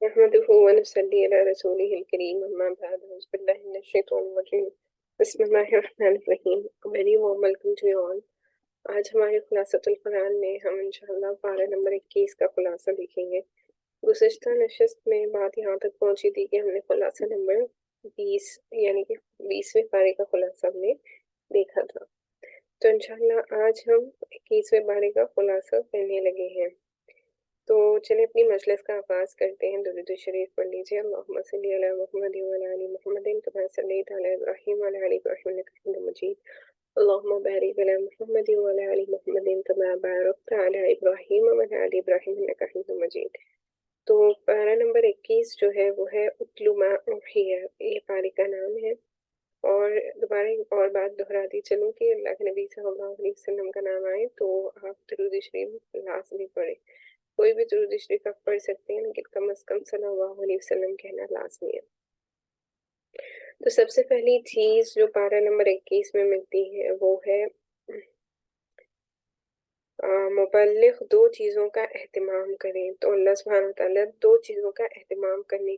نحمده ونصلي على رسوله الكريم أما بعد أعوذ بالله من الشيطان الرجيم بسم الله الرحمن الرحیم. Very warm welcome to you all. آج ہمارے خلاصۃ القرآن میں ہم انشاءاللہ پارہ نمبر 21 کا خلاصہ دیکھیں گے. گزشتہ نشست میں بات یہاں تک پہنچی تھی کہ ہم نے خلاصہ نمبر 20 یعنی کہ 20ویں پارے کا خلاصہ ہم نے دیکھا تھا. تو انشاءاللہ آج ہم 21ویں پارے کا خلاصہ کرنے لگے ہیں. تو چلیں اپنی مجلس کا آغاز کرتے ہیں. درود شریف پڑھ لیجیے. اللہم صلی علی محمد وعلی آل محمد کما صلیت علی ابراہیم وعلی آل ابراہیم انک حمید مجید. اللہم بارک علی محمد وعلی آل محمد کما بارکت علی ابراہیم وعلی آل ابراہیم انک حمید مجید. تو پارہ نمبر 21 جو ہے وہ ہے اتل ما اوحی ہے. یہ پارے کا نام ہے. اور دوبارہ ایک اور بات دہراتی چلوں کہ اللہ کے نبی صلی اللہ علیہ وسلم کا نام آئے تو آپ درود شریف لازمی پڑھیں. کوئی بھی درود شریف آپ پڑھ سکتے ہیں لیکن کم از کم صلی اللہ علیہ وسلم کہنا لازمی ہے. تو سب سے پہلی چیز جو پارہ نمبر 21 میں ملتی ہے وہ ہے مبلغ دو چیزوں کا اہتمام کریں. تو اللہ سبحانہ وتعالیٰ دو چیزوں کا اہتمام کرنے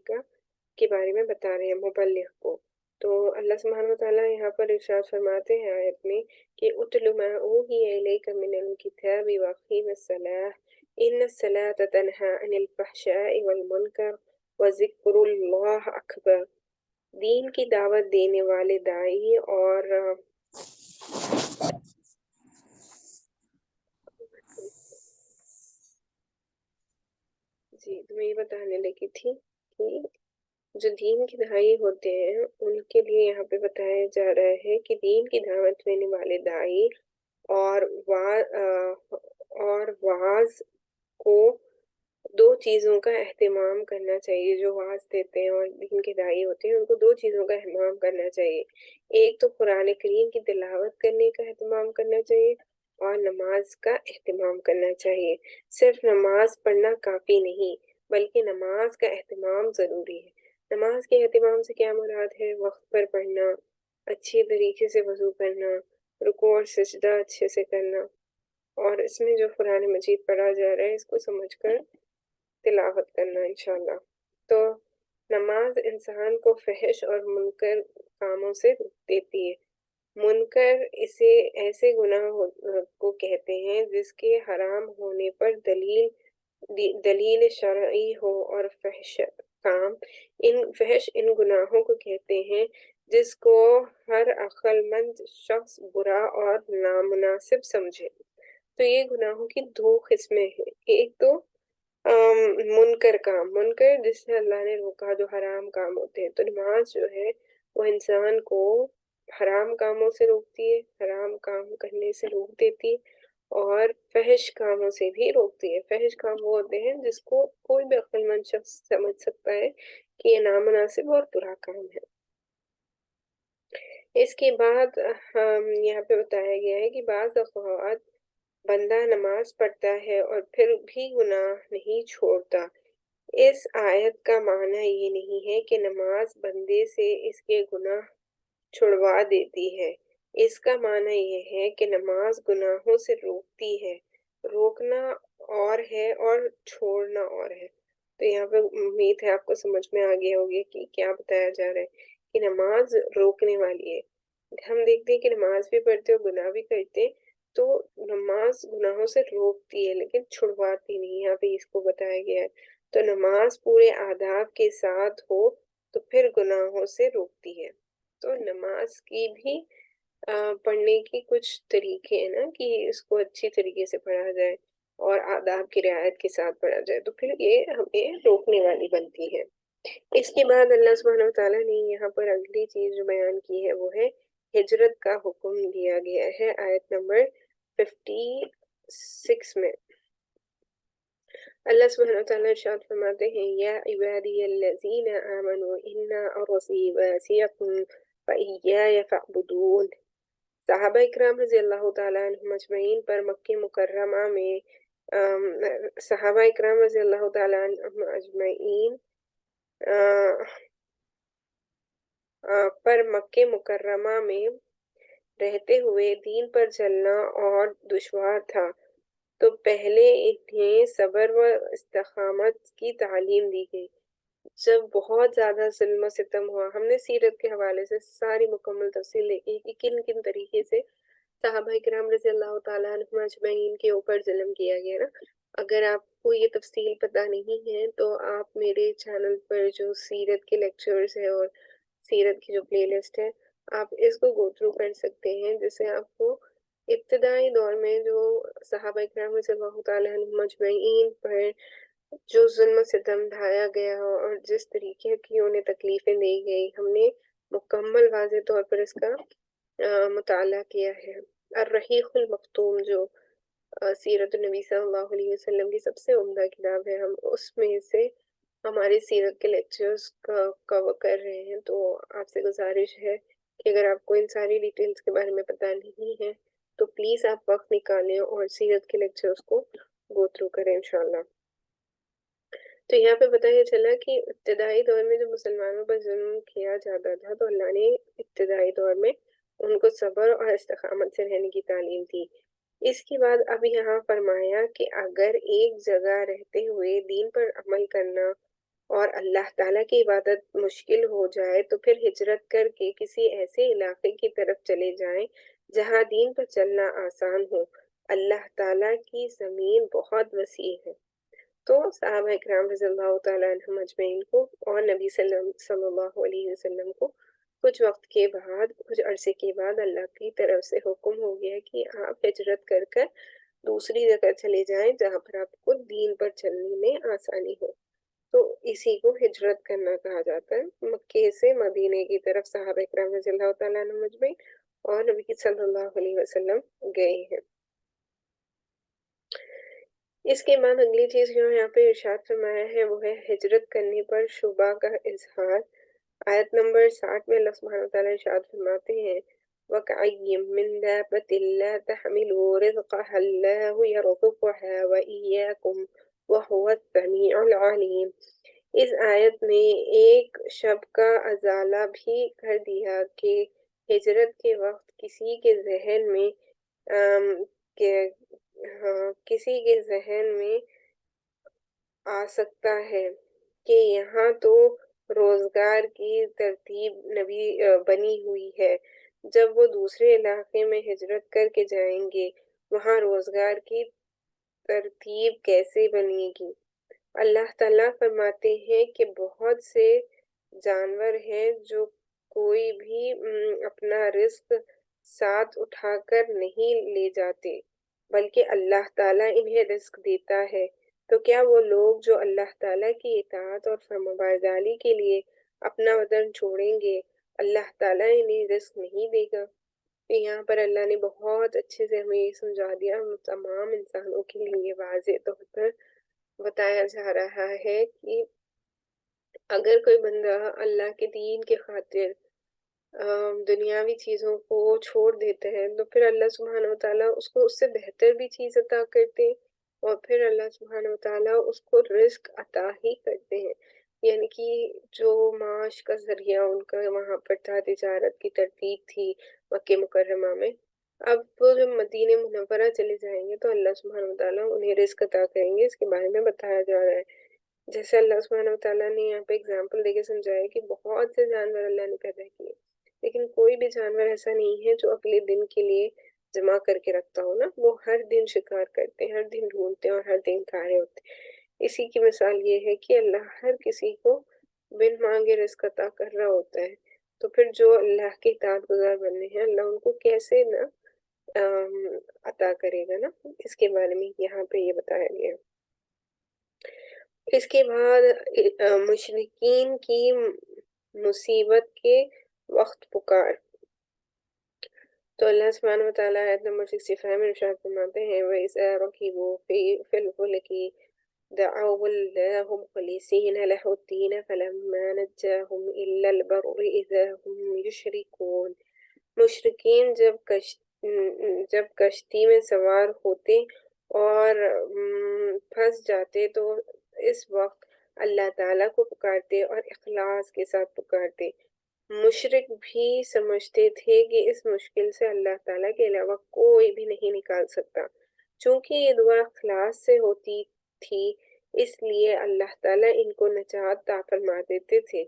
کے بارے میں بتا رہے ہیں مبلغ کو. تو اللہ سبحانہ وتعالیٰ یہاں پر ارشاد فرماتے ہیں آیت میں کہ اتل ما اوحی الیک من الکتاب واقیم الصلاۃ ان الصلاۃ تنہی عن الفحشاء والمنکر وذکر اللہ اکبر. دین کی دعوت دینے والے داعی اور جی تو میں یہ بتانے لگی تھی کہ جو دین کی داعی ہوتے ہیں ان کے لیے یہاں پہ بتایا جا رہا ہے کہ دین کی دعوت دینے والے داعی اور وعظ کو دو چیزوں کا اہتمام کرنا چاہیے. جو وعظ دیتے ہیں اور دین کے داعی ہوتے ہیں ان کو دو چیزوں کا اہتمام کرنا چاہیے. ایک تو قرآن کریم کی تلاوت کرنے کا اہتمام کرنا چاہیے اور نماز کا اہتمام کرنا چاہیے. صرف نماز پڑھنا کافی نہیں بلکہ نماز کا اہتمام ضروری ہے. نماز کے اہتمام سے کیا مراد ہے؟ وقت پر پڑھنا، اچھی طریقے سے وضو کرنا، رکوع اور سجدہ اچھے سے کرنا، اور اس میں جو قرآن مجید پڑھا جا رہا ہے اس کو سمجھ کر تلاوت کرنا انشاءاللہ. تو نماز انسان کو فحش اور منکر کاموں سے روک دیتی ہے. منکر اسے ایسے گناہ کو کہتے ہیں جس کے حرام ہونے پر دلیل شرعی ہو، اور فحش ان گناہوں کو کہتے ہیں جس کو ہر عقل مند شخص برا اور نامناسب سمجھے. تو یہ گناہوں کی دو قسمیں ہیں. ایک تو منکر جس سے اللہ نے روکا، جو حرام کام ہوتے ہیں. تو نماز جو ہے وہ انسان کو حرام کاموں سے روکتی ہے، حرام کام کرنے سے روک دیتی ہے، اور فحش کاموں سے بھی روکتی ہے. فحش کام وہ ہوتے ہیں جس کو کوئی بھی عقل مند شخص سمجھ سکتا ہے کہ یہ نامناسب اور برا کام ہے. اس کے بعد یہاں پہ بتایا گیا ہے کہ بعض اوقات بندہ نماز پڑھتا ہے اور پھر بھی گناہ نہیں چھوڑتا. اس آیت کا معنی یہ نہیں ہے کہ نماز بندے سے اس کے گناہ چھڑوا دیتی ہے. اس کا معنی یہ ہے کہ نماز گناہوں سے روکتی ہے. روکنا اور ہے اور چھوڑنا اور ہے. تو یہاں پہ امید ہے آپ کو سمجھ میں آ گیا ہوگی کہ کیا بتایا جا رہا ہے کہ نماز روکنے والی ہے. ہم دیکھتے ہیں کہ نماز بھی پڑھتے اور گناہ بھی کرتے، تو نماز گناہوں سے روکتی ہے لیکن چھڑواتی نہیں. یہاں پہ اس کو بتایا گیا ہے. تو نماز پورے آداب کے ساتھ ہو تو پھر گناہوں سے روکتی ہے. تو نماز کی بھی پڑھنے کی کچھ طریقے ہیں نا کہ اس کو اچھی طریقے سے پڑھا جائے اور آداب کی رعایت کے ساتھ پڑھا جائے تو پھر یہ ہمیں روکنے والی بنتی ہے. اس کے بعد اللہ سبحانہ وتعالیٰ نے یہاں پر اگلی چیز جو بیان کی ہے وہ ہے ہجرت کا حکم دیا گیا ہے. آیت نمبر 56 میں اللہ سبحانہ وتعالیٰ ارشاد فرماتے ہیں یا عبادی الذین آمنوا ان ارضی واسعۃ فإیایا فاعبدون. صحابہ اکرام رضی اللہ تعالیٰ عنہم اجمعین پر مکہ مکرمہ میں صحابہ اکرام رضی اللہ تعالیٰ عنہم اجمعین پر مکہ مکرمہ میں رہتے ہوئے دین پر چلنا اور دشوار تھا، تو پہلے انہیں صبر و استقامت کی تعلیم دی گئی. جب بہت زیادہ ظلم و ستم ہوا، ہم نے سیرت کے حوالے سے ساری مکمل تفصیل دیکھی کہ کن کن طریقے سے صحابہ کرام رضی اللہ تعالیٰ عنہم اجمعین کے اوپر ظلم کیا گیا نا۔ اگر آپ کو یہ تفصیل پتہ نہیں ہے تو آپ میرے چینل پر جو سیرت کے لیکچرز ہیں اور سیرت کی جو پلے لسٹ ہے، آپ اس کو گو تھرو کر سکتے ہیں، جس سے آپ کو ابتدائی دور میں جو صحابہ کرام رضی اللہ تعالیٰ عنہم اجمعین پر جو ظلم و ستم ڈھایا گیا اور جس طریقے کی انہیں تکلیفیں دی گئی، ہم نے مکمل واضح طور پر اس کا مطالعہ کیا ہے۔ الرحیق المختوم جو سیرت النبی صلی اللہ علیہ وسلم کی سب سے عمدہ کتاب ہے، ہم اس میں سے ہماری سیرت کے لیکچرز کا کور کر رہے ہیں، تو آپ سے گزارش ہے کہ اگر آپ کو ان ساری ڈیٹیلز کے بارے میں پتہ نہیں ہے تو پلیز آپ وقت نکالیں اور سیرت کے لیکچرز کو گو تھرو کریں انشاءاللہ۔ تو یہاں پہ پتہ یہ چلا کہ ابتدائی دور میں جو مسلمانوں پر ظلم کیا جاتا تھا تو اللہ نے ابتدائی دور میں ان کو صبر اور استقامت سے رہنے کی تعلیم دی۔ اس کے بعد اب یہاں فرمایا کہ اگر ایک جگہ رہتے ہوئے دین پر عمل کرنا اور اللہ تعالیٰ کی عبادت مشکل ہو جائے تو پھر ہجرت کر کے کسی ایسے علاقے کی طرف چلے جائیں جہاں دین پر چلنا آسان ہو۔ اللہ تعالیٰ کی زمین بہت وسیع ہے۔ تو صحابہ اکرام رضی اللہ تعالیٰ عنہم اجمعین کو اور نبی صلی اللہ علیہ وسلم کو کچھ وقت کے بعد، کچھ عرصے کے بعد اللہ کی طرف سے حکم ہو گیا کہ آپ ہجرت کر کر دوسری جگہ چلے جائیں جہاں پر آپ کو دین پر چلنے میں آسانی ہو۔ تو اسی کو ہجرت کرنا کہا جاتا ہے۔ مکے سے مدینے کی طرف صحابہ اکرام رضی اللہ تعالیٰ عنہم اجمعین اور نبی صلی اللہ علیہ وسلم گئے ہیں۔ اس کے بعد اگلی چیز جو یہاں پہ ارشاد فرمایا ہے وہ ہے ہجرت کرنے پر شبہ کا اظہار۔ آیت نمبر 60 میں اللہ سبحانہ وتعالیٰ ارشاد فرماتے ہیں وَكَأَيٍّ مِّن دَابَّةٍ لَا تَحْمِلُ رِزْقَهَا اللَّهُ يَرْزُقُهَا وَإِيَّاكُمْ وَهُوَ السَّمِيعُ الْعَلِيمُ۔ اس آیت میں ایک شب کا ازالہ بھی کر دیا کہ ہجرت کے وقت کسی کے ذہن میں کسی کے ذہن میں آ سکتا ہے کہ یہاں تو روزگار کی ترتیب بنی ہوئی ہے، جب وہ دوسرے علاقے میں ہجرت کر کے جائیں گے وہاں روزگار کی ترتیب کیسے بنے گی۔ اللہ تعالیٰ فرماتے ہیں کہ بہت سے جانور ہیں جو کوئی بھی اپنا رزق ساتھ اٹھا کر نہیں لے جاتے بلکہ اللہ تعالیٰ انہیں رزق دیتا ہے، تو کیا وہ لوگ جو اللہ تعالیٰ کی اطاعت اور فرمانبرداری کے لیے اپنا وطن چھوڑیں گے، اللہ تعالیٰ انہیں رزق نہیں دے گا۔ تو یہاں پر اللہ نے بہت اچھے سے ہمیں یہ سمجھا دیا، تمام انسانوں کے لیے واضح طور پر بتایا جا رہا ہے کہ اگر کوئی بندہ اللہ کے دین کے خاطر دنیاوی چیزوں کو چھوڑ دیتے ہیں تو پھر اللہ سبحانہ وتعالیٰ اس کو اس سے بہتر بھی چیز عطا کرتے ہیں اور پھر اللہ سبحانہ وتعالیٰ اس کو رزق عطا ہی کرتے ہیں۔ یعنی کہ جو معاش کا ذریعہ ان کا وہاں پر تھا، تجارت کی ترتیب تھی مکہ مکرمہ میں، اب وہ جب مدینہ منورہ چلے جائیں گے تو اللہ سبحانہ وتعالیٰ انہیں رزق عطا کریں گے۔ اس کے بارے میں بتایا جا رہا ہے، جیسے اللہ سبحانہ وتعالیٰ نے یہاں پہ اگزامپل دے کے سمجھایا کہ بہت سے جانور اللہ نے پیدا کیے لیکن کوئی بھی جانور ایسا نہیں ہے جو اگلے دن کے لیے جمع کر کے رکھتا ہو نا، وہ ہر دن شکار کرتے ہیں، ہر دن ڈھونڈتے ہیں اور ہر دن کھا رہے ہوتے ہیں۔ اسی کی مثال یہ ہے کہ اللہ ہر کسی کو بن مانگے رزق عطا کر رہا ہوتا ہے، تو پھر جو اللہ کے اطاعت گزار بننے ہیں اللہ ان کو کیسے نہ عطا کرے گا نا۔ اس کے بارے میں یہاں پہ یہ بتایا گیا۔ اس کے بعد مشرکین کی مصیبت کے وقت پکار۔ تو اللہ سبحانہ وتعالیٰ آیت نمبر 65 میں ارشاد فرماتے ہیں وَإِذَا رَكِبُوا فِي الْفُلْكِ دَعَوُا اللَّهَ مُخْلِصِينَ لَهُ الدِّينَ فَلَمَّا نَجَّاهُمْ إِلَّا الْبَرَّ إِذَا هُمْ يُشْرِكُونَ۔ مشرکین جب کشتی میں سوار ہوتے اور پھنس جاتے تو اس وقت اللہ تعالیٰ کو پکارتے اور اخلاص کے ساتھ پکارتے۔ مشرک بھی سمجھتے تھے کہ اس مشکل سے اللہ تعالیٰ کے علاوہ کوئی بھی نہیں نکال سکتا۔ چونکہ یہ دعا اخلاص سے ہوتی تھی اس لیے اللہ تعالیٰ ان کو نجات عطا فرما دیتے تھے۔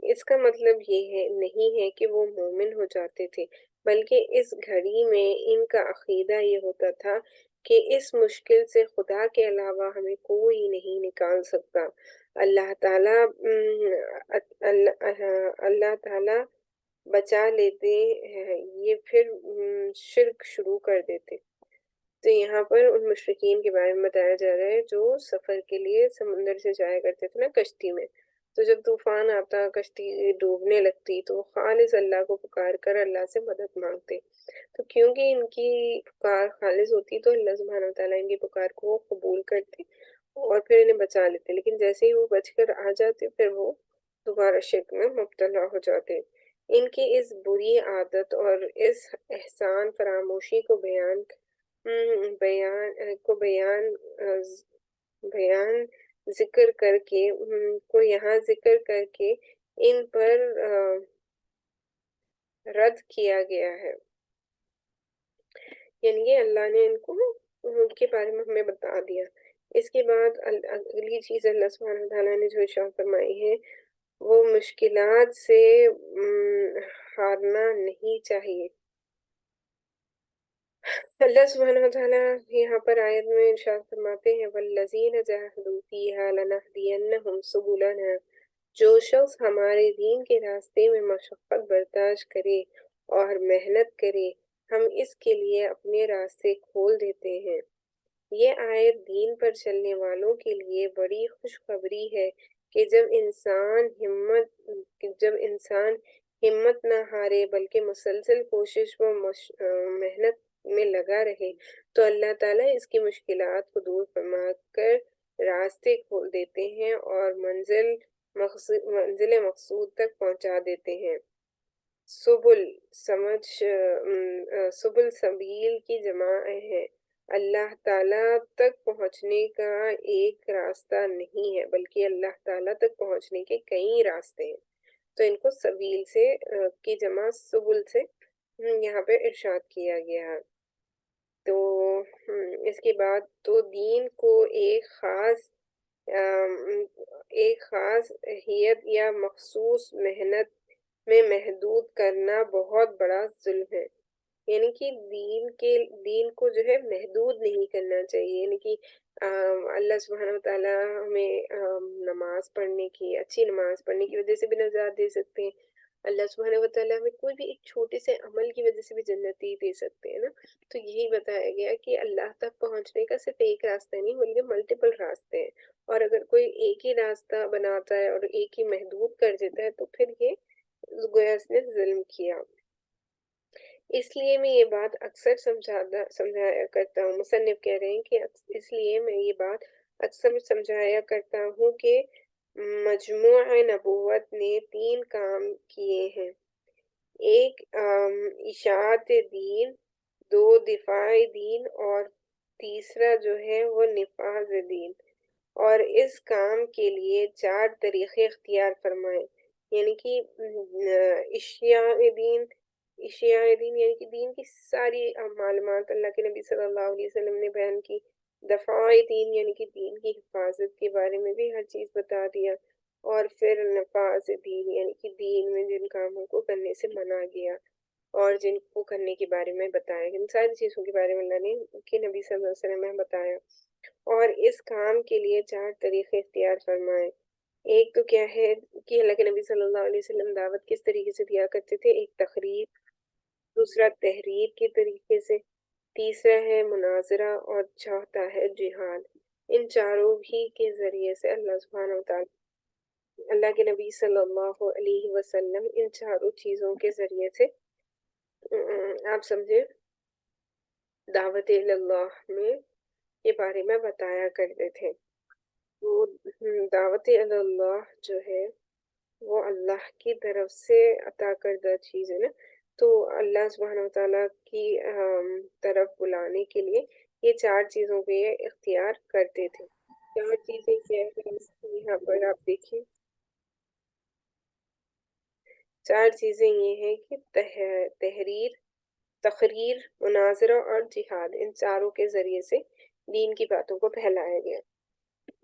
اس کا مطلب یہ نہیں ہے کہ وہ مومن ہو جاتے تھے، بلکہ اس گھڑی میں ان کا عقیدہ یہ ہوتا تھا کہ اس مشکل سے خدا کے علاوہ ہمیں کوئی نہیں نکال سکتا۔ اللہ تعالیٰ اللہ تعالیٰ بچا لیتے ہیں، یہ پھر شرک شروع کر دیتے۔ تو یہاں پر ان مشرکین کے بارے میں بتایا جا رہا ہے جو سفر کے لیے سمندر سے جایا کرتے تھے نا کشتی میں، تو جب طوفان آتا، کشتی ڈوبنے لگتی، تو وہ خالص اللہ کو پکار کر اللہ سے مدد مانگتے۔ تو کیونکہ ان کی پکار خالص ہوتی تو اللہ سبحانہ وتعالیٰ ان کی پکار کو قبول کرتے اور پھر انہیں بچا لیتے، لیکن جیسے ہی وہ بچ کر آ جاتے پھر وہ دوبارہ شرک میں مبتلا ہو جاتے۔ ان کی اس بری عادت اور اس احسان فراموشی کو بیان ذکر کر کے یہاں ذکر کر کے ان پر رد کیا گیا ہے، یعنی یہ اللہ نے ان کے بارے میں ہمیں بتا دیا۔ اس کے بعد اگلی چیز اللہ سبحانہ وتعالیٰ نے جو ارشاد فرمائی ہے وہ مشکلات سے ہارنا نہیں چاہیے۔ اللہ سبحانہ وتعالیٰ یہاں پر آیت میں ارشاد فرماتے ہیں وَالَّذِينَ جَاهَدُوا فِيهَا لَنَهْدِيَنَّهُمْ سُبُلَنَا، جو شخص ہمارے دین کے راستے میں مشقت برداشت کرے اور محنت کرے ہم اس کے لیے اپنے راستے کھول دیتے ہیں۔ یہ آیت دین پر چلنے والوں کے لیے بڑی خوشخبری ہے کہ جب انسان ہمت نہ ہارے بلکہ مسلسل کوشش و محنت میں لگا رہے تو اللہ تعالیٰ اس کی مشکلات کو دور فرما کر راستے کھول دیتے ہیں اور منزل مقصود تک پہنچا دیتے ہیں۔ سبل سبیل کی جمع ہے، اللہ تعالیٰ تک پہنچنے کا ایک راستہ نہیں ہے بلکہ اللہ تعالیٰ تک پہنچنے کے کئی راستے ہیں، تو ان کو سبیل سے کی جمع سبل سے یہاں پہ ارشاد کیا گیا ہے۔ تو اس کے بعد تو دین کو ایک خاص ہیت یا مخصوص محنت میں محدود کرنا بہت بڑا ظلم ہے، یعنی کہ دین کو جو ہے محدود نہیں کرنا چاہیے، یعنی کہ اللہ سبحانہ وتعالیٰ ہمیں نماز پڑھنے کی، اچھی نماز پڑھنے کی وجہ سے بھی نجات دے سکتے ہیں، اللہ سبحانہ وتعالیٰ ہمیں کوئی بھی ایک چھوٹے سے عمل کی وجہ سے بھی جنتی دے سکتے ہیں نا۔ تو یہی بتایا گیا کہ اللہ تک پہنچنے کا صرف ایک راستہ نہیں بلکہ ملٹیپل راستے ہیں، اور اگر کوئی ایک ہی راستہ بناتا ہے اور ایک ہی محدود کر دیتا ہے تو پھر یہ گویا اس نے ظلم کیا۔ اس لیے میں یہ بات اکثر سمجھایا کرتا ہوں، مصنف کہہ رہے ہیں کہ اس لیے میں یہ بات اکثر سمجھایا کرتا ہوں کہ مجموع نبوت نے 3 کام کیے ہیں: ایک اشاعت دین، 2 دفاع دین اور تیسرا جو ہے وہ نفاذ دین، اور اس کام کے لیے 4 طریقے اختیار فرمائے، یعنی کہ اشیاء دین یعنی کہ دین کی ساری معلومات اللہ کے نبی صلی اللہ علیہ وسلم نے بیان کی، دفاع دین یعنی کہ دین کی حفاظت کے بارے میں بھی ہر چیز بتا دیا، اور پھر نفاذ دین یعنی کہ دین میں جن کاموں کو کرنے سے منع کیا اور جن کو کرنے کے بارے میں بتایا، ان ساری چیزوں کے بارے میں اللہ نے کے نبی صلی اللہ علیہ وسلم میں بتایا، اور اس کام کے لیے 4 طریقے اختیار فرمائے۔ ایک تو کیا ہے کہ اللہ کے نبی صلی اللہ علیہ وسلم دعوت کس طریقے سے دیا کرتے تھے؟ ایک تقریر، دوسرا تحریر کے طریقے سے، تیسرا ہے مناظرہ، اور چوتھا ہے جہاد۔ ان چاروں ہی کے ذریعے سے اللہ سبحانہ وتعالی اللہ کے نبی صلی اللہ علیہ وسلم ان چاروں چیزوں کے ذریعے سے آپ سمجھے دعوت اللہ میں کے بارے میں بتایا کرتے تھے۔ تو دعوت اللہ جو ہے وہ اللہ کی طرف سے عطا کردہ چیز ہے نا، تو اللہ سبحانہ وتعالیٰ کی طرف بلانے کے لیے یہ 4 چیزوں کو یہ اختیار کرتے تھے۔ 4 چیزیں کیا ہیں یہاں پر آپ دیکھیں، 4 چیزیں یہ ہیں کہ تحریر، تقریر، مناظرہ اور جہاد، ان چاروں کے ذریعے سے دین کی باتوں کو پھیلایا گیا۔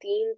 3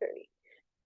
sorry,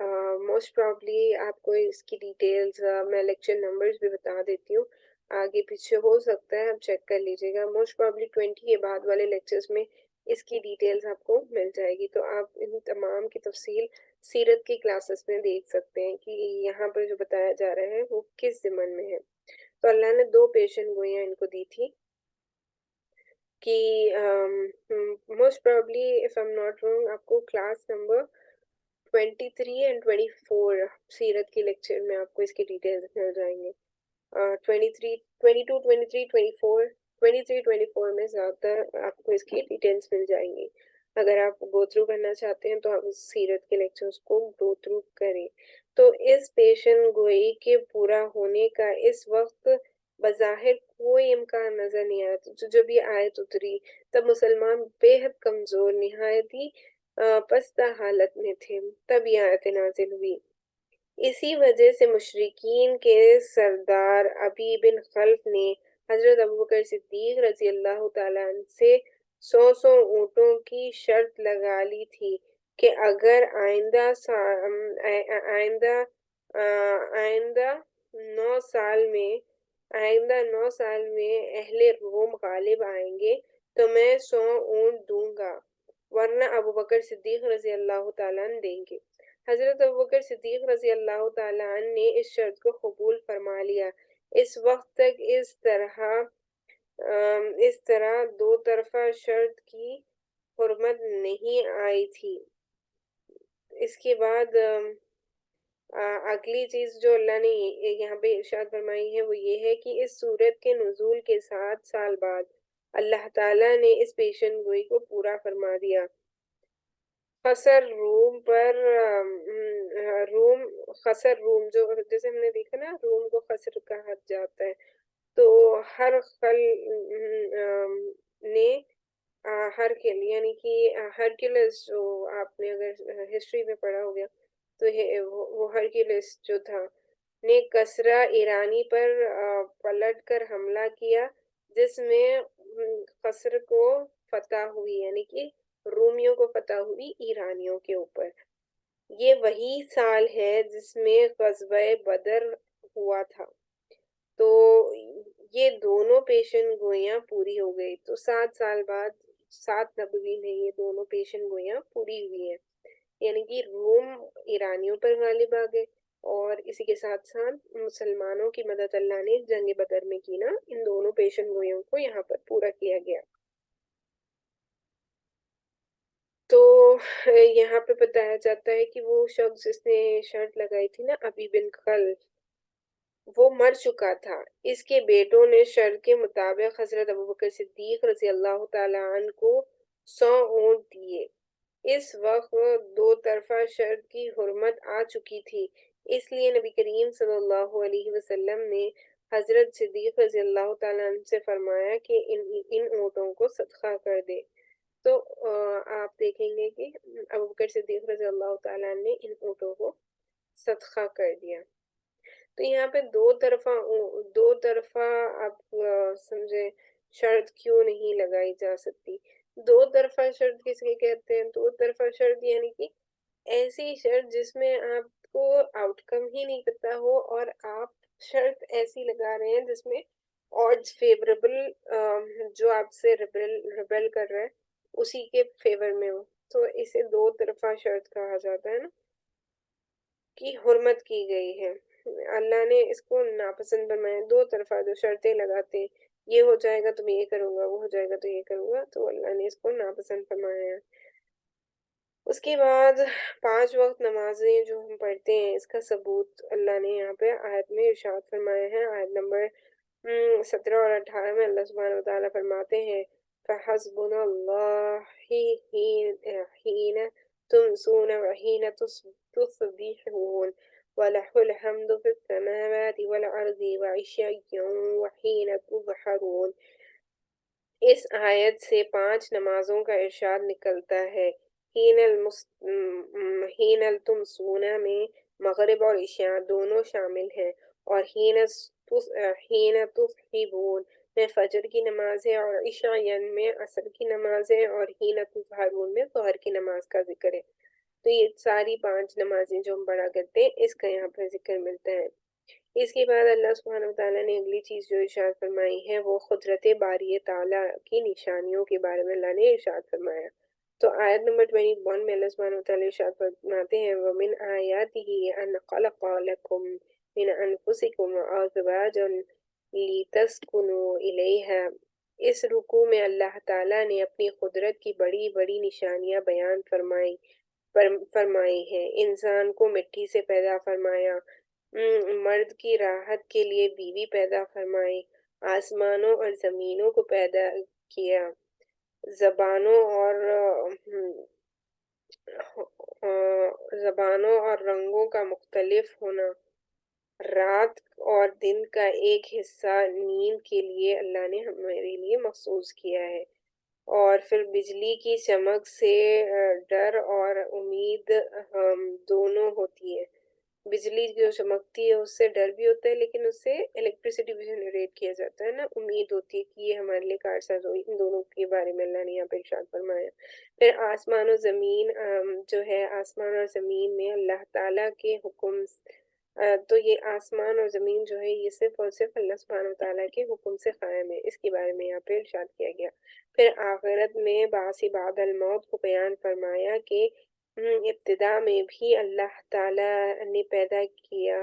موسٹ پرابلی آپ کو اس کی ڈیٹیلز میں لیکچر نمبرز بھی بتا دیتی ہوں، آگے پیچھے ہو سکتا ہے، آپ چیک کر لیجیے گا۔ موسٹ پرابلی 20 کے بعد والے لیکچرز میں اس کی ڈیٹیلز آپ کو مل جائے گی، تو آپ ان تمام کی تفصیل سیرت کی کلاسز میں دیکھ سکتے ہیں کہ یہاں پر جو بتایا جا رہا ہے وہ کس ضمن میں ہے۔ تو اللہ نے 2 پیشن گوئیاں ان کو دی تھی کہ most probably if am not wrong آپ کو کلاس نمبر 23 اینڈ 24 سیرت کے لیکچر میں آپ کو اس کی ڈیٹیلز مل جائیں گے۔ 23 22 23 24 23 24 میں زیادہ تر آپ کو اس کی ڈیٹیلز مل جائیں گی۔ اگر آپ گو تھرو کرنا چاہتے ہیں تو آپ اس سیرت کے لیکچرز کو گو تھرو کریں۔ تو اس پیشن گوئی کے پورا ہونے کا اس وقت بظاہر کوئی امکان نظر نہیں آیا، تو جب یہ آیت اتری تب مسلمان بے حد کمزور، نہایت ہی پستہ حالت میں تھے، تب یہ آیت نازل ہوئی۔ اسی وجہ سے مشرکین کے سردار ابی بن خلف نے حضرت ابوبکر صدیق رضی اللہ تعالیٰ عنہ سے 100 اونٹوں کی شرط لگا لی تھی کہ اگر آئندہ 9 سال میں اہل روم غالب آئیں گے تو میں 100 اونٹ دوں گا، ورنہ ابوبکر صدیق رضی اللہ تعالیٰ عنہ دیں گے۔ حضرت ابوبکر صدیق رضی اللہ تعالیٰ عنہ نے اس شرط کو قبول فرما لیا۔ اس وقت تک اس طرح 2 طرفہ شرط کی حرمت نہیں آئی تھی۔ اس کے بعد اگلی چیز جو اللہ نے یہاں پہ ارشاد فرمائی ہے وہ یہ ہے کہ اس سورت کے نزول کے 7 سال بعد اللہ تعالیٰ نے اس پیشن گوئی کو پورا فرما دیا۔ خسر روم جو جیسے ہم نے دیکھا نا، روم کو خسر کہا جاتا ہے، تو نے یعنی کہ ہرکلس جو آپ نے اگر ہسٹری میں پڑھا ہو گیا تو وہ ہرکلس جو تھا نے کسرا ایرانی پر پلٹ کر حملہ کیا، جس میں خسر کو فتح ہوئی، یعنی کہ رومیوں کو فتح ہوئی ایرانیوں کے اوپر۔ یہ وہی سال ہے جس میں غزوہ بدر ہوا تھا۔ تو یہ دونوں پیشن گوئیاں پوری ہو گئی، تو 7 سال بعد 7 نبوی میں یہ دونوں پیشن گوئیاں پوری ہوئی ہیں، یعنی کہ روم ایرانیوں پر غالب آ گئے، اور اسی کے ساتھ ساتھ مسلمانوں کی مدد اللہ نے جنگ بدر میں کی نا، ان دونوں پیشن گوئیوں کو یہاں پر پورا کیا گیا۔ تو یہاں پہ بتایا جاتا ہے کہ وہ شخص جس نے شرط لگائی تھی نا، ابی بن خلف، وہ مر چکا تھا۔ اس کے بیٹوں نے شرط کے مطابق حضرت ابوبکر صدیق رضی اللہ تعالیٰ عنہ کو 100 اونٹ دیے۔ اس وقت 2 طرفہ شرط کی حرمت آ چکی تھی، اس لیے نبی کریم صلی اللہ علیہ وسلم نے حضرت صدیق رضی اللہ تعالیٰ عنہ سے فرمایا کہ ان اونٹوں کو صدقہ کر دے۔ تو آپ دیکھیں گے کہ ابوبکر صدیق رضی اللہ تعالیٰ عنہ نے ان اونٹوں کو صدقہ کر دیا۔ تو یہاں پہ دو طرفہ آپ سمجھے شرط کیوں نہیں لگائی جا سکتی؟ 2 طرفہ شرط کس کے کہتے ہیں؟ 2 طرفہ شرط یعنی کہ ایسی شرط جس میں آپ کو آؤٹ کم ہی نہیں پتا ہو، اور آپ شرط ایسی لگا رہے ہیں جس میں odds فیوریبل، جو آپ سے ریبل کر رہا ہے اسی کے فیور میں ہو، تو اسے 2 طرفہ شرط کہا جاتا ہے نا، کی حرمت کی گئی ہے۔ اللہ نے اس کو ناپسند فرمایا۔ 2 طرفہ جو شرطیں لگاتے ہیں، یہ ہو جائے گا تو میں یہ کروں گا، وہ ہو جائے گا تو یہ کروں گا، تو اللہ نے اس کو ناپسند فرمایا ہے۔ اس کے بعد 5 وقت نمازیں جو ہم پڑھتے ہیں، اس کا ثبوت اللہ نے یہاں پہ آیت میں ارشاد فرمایا ہے۔ آیت نمبر 17 اور 18 میں اللہ سبحانہ وتعالیٰ فرماتے ہیں فَحَسْبُنَا اللَّهُ حِينَ تُمْسُونَ وَحِينَ تُصْبِحُونَ وَلَهُ الْحَمْدُ فِي السَّمَاوَاتِ وَالْأَرْضِ وَعِشِيًّا وَحِينَ تُظْهَرُونَ۔ اس آیت سے 5 نمازوں کا ارشاد نکلتا ہے۔ حین التمسون میں مغرب اور عشاء دونوں شامل ہیں، اور حین تصحبون میں فجر کی نماز ہے، اور عشاء میں عصر کی نماز ہے، اور حین تظہرون میں ظہر کی نماز کا ذکر ہے۔ تو یہ ساری 5 نمازیں جو ہم پڑھا کرتے ہیں اس کا یہاں پر ذکر ملتا ہے۔ اس کے بعد اللہ سبحانہ وتعالیٰ نے اگلی چیز جو ارشاد فرمائی ہے وہ قدرت باری تعالیٰ کی نشانیوں کے بارے میں اللہ نے ارشاد فرمایا۔ تو آیت نمبر 21 میں اللہ سبحانہ وتعالیٰ ارشاد فرماتے ہیں وَمِنْ آيَاتِهِ أَنْ خَلَقَ لَكُم مِّنْ أَنفُسِكُمْ أَزْوَاجًا لِتَسْكُنُوا إِلَيْهَا۔ اس رکوع میں اللہ تعالیٰ نے اپنی قدرت کی بڑی بڑی نشانیاں بیان فرمائی ہیں۔ انسان کو مٹی سے پیدا فرمایا، مرد کی راحت کے لیے بیوی پیدا فرمائی، آسمانوں اور زمینوں کو پیدا کیا، زبانوں اور رنگوں کا مختلف ہونا، رات اور دن کا ایک حصہ نیند کے لیے اللہ نے ہمارے لیے مخصوص کیا ہے، اور پھر بجلی کی چمک سے ڈر اور امید دونوں ہوتی ہے۔ بجلی جو چمکتی ہے اس سے ڈر بھی ہوتا ہے، لیکن اس سے الیکٹریسٹی بھی جنریٹ کیا جاتا ہے نا، امید ہوتی ہے کہ یہ ہمارے لیے کارساز ہوئی۔ ان دونوں کے بارے میں اللہ نے یہاں پہ ارشاد فرمایا۔ پھر آسمان و زمین جو ہے، آسمان اور زمین میں اللہ تعالیٰ کے حکم، تو یہ آسمان اور زمین جو ہے یہ صرف اور صرف اللہ سبحانہ وتعالیٰ کے حکم سے قائم ہے، اس کے بارے میں یہاں پہ ارشاد کیا گیا۔ پھر آخرت میں بعث بعد الموت کو بیان فرمایا کہ ابتدا میں بھی اللہ تعالیٰ نے پیدا کیا،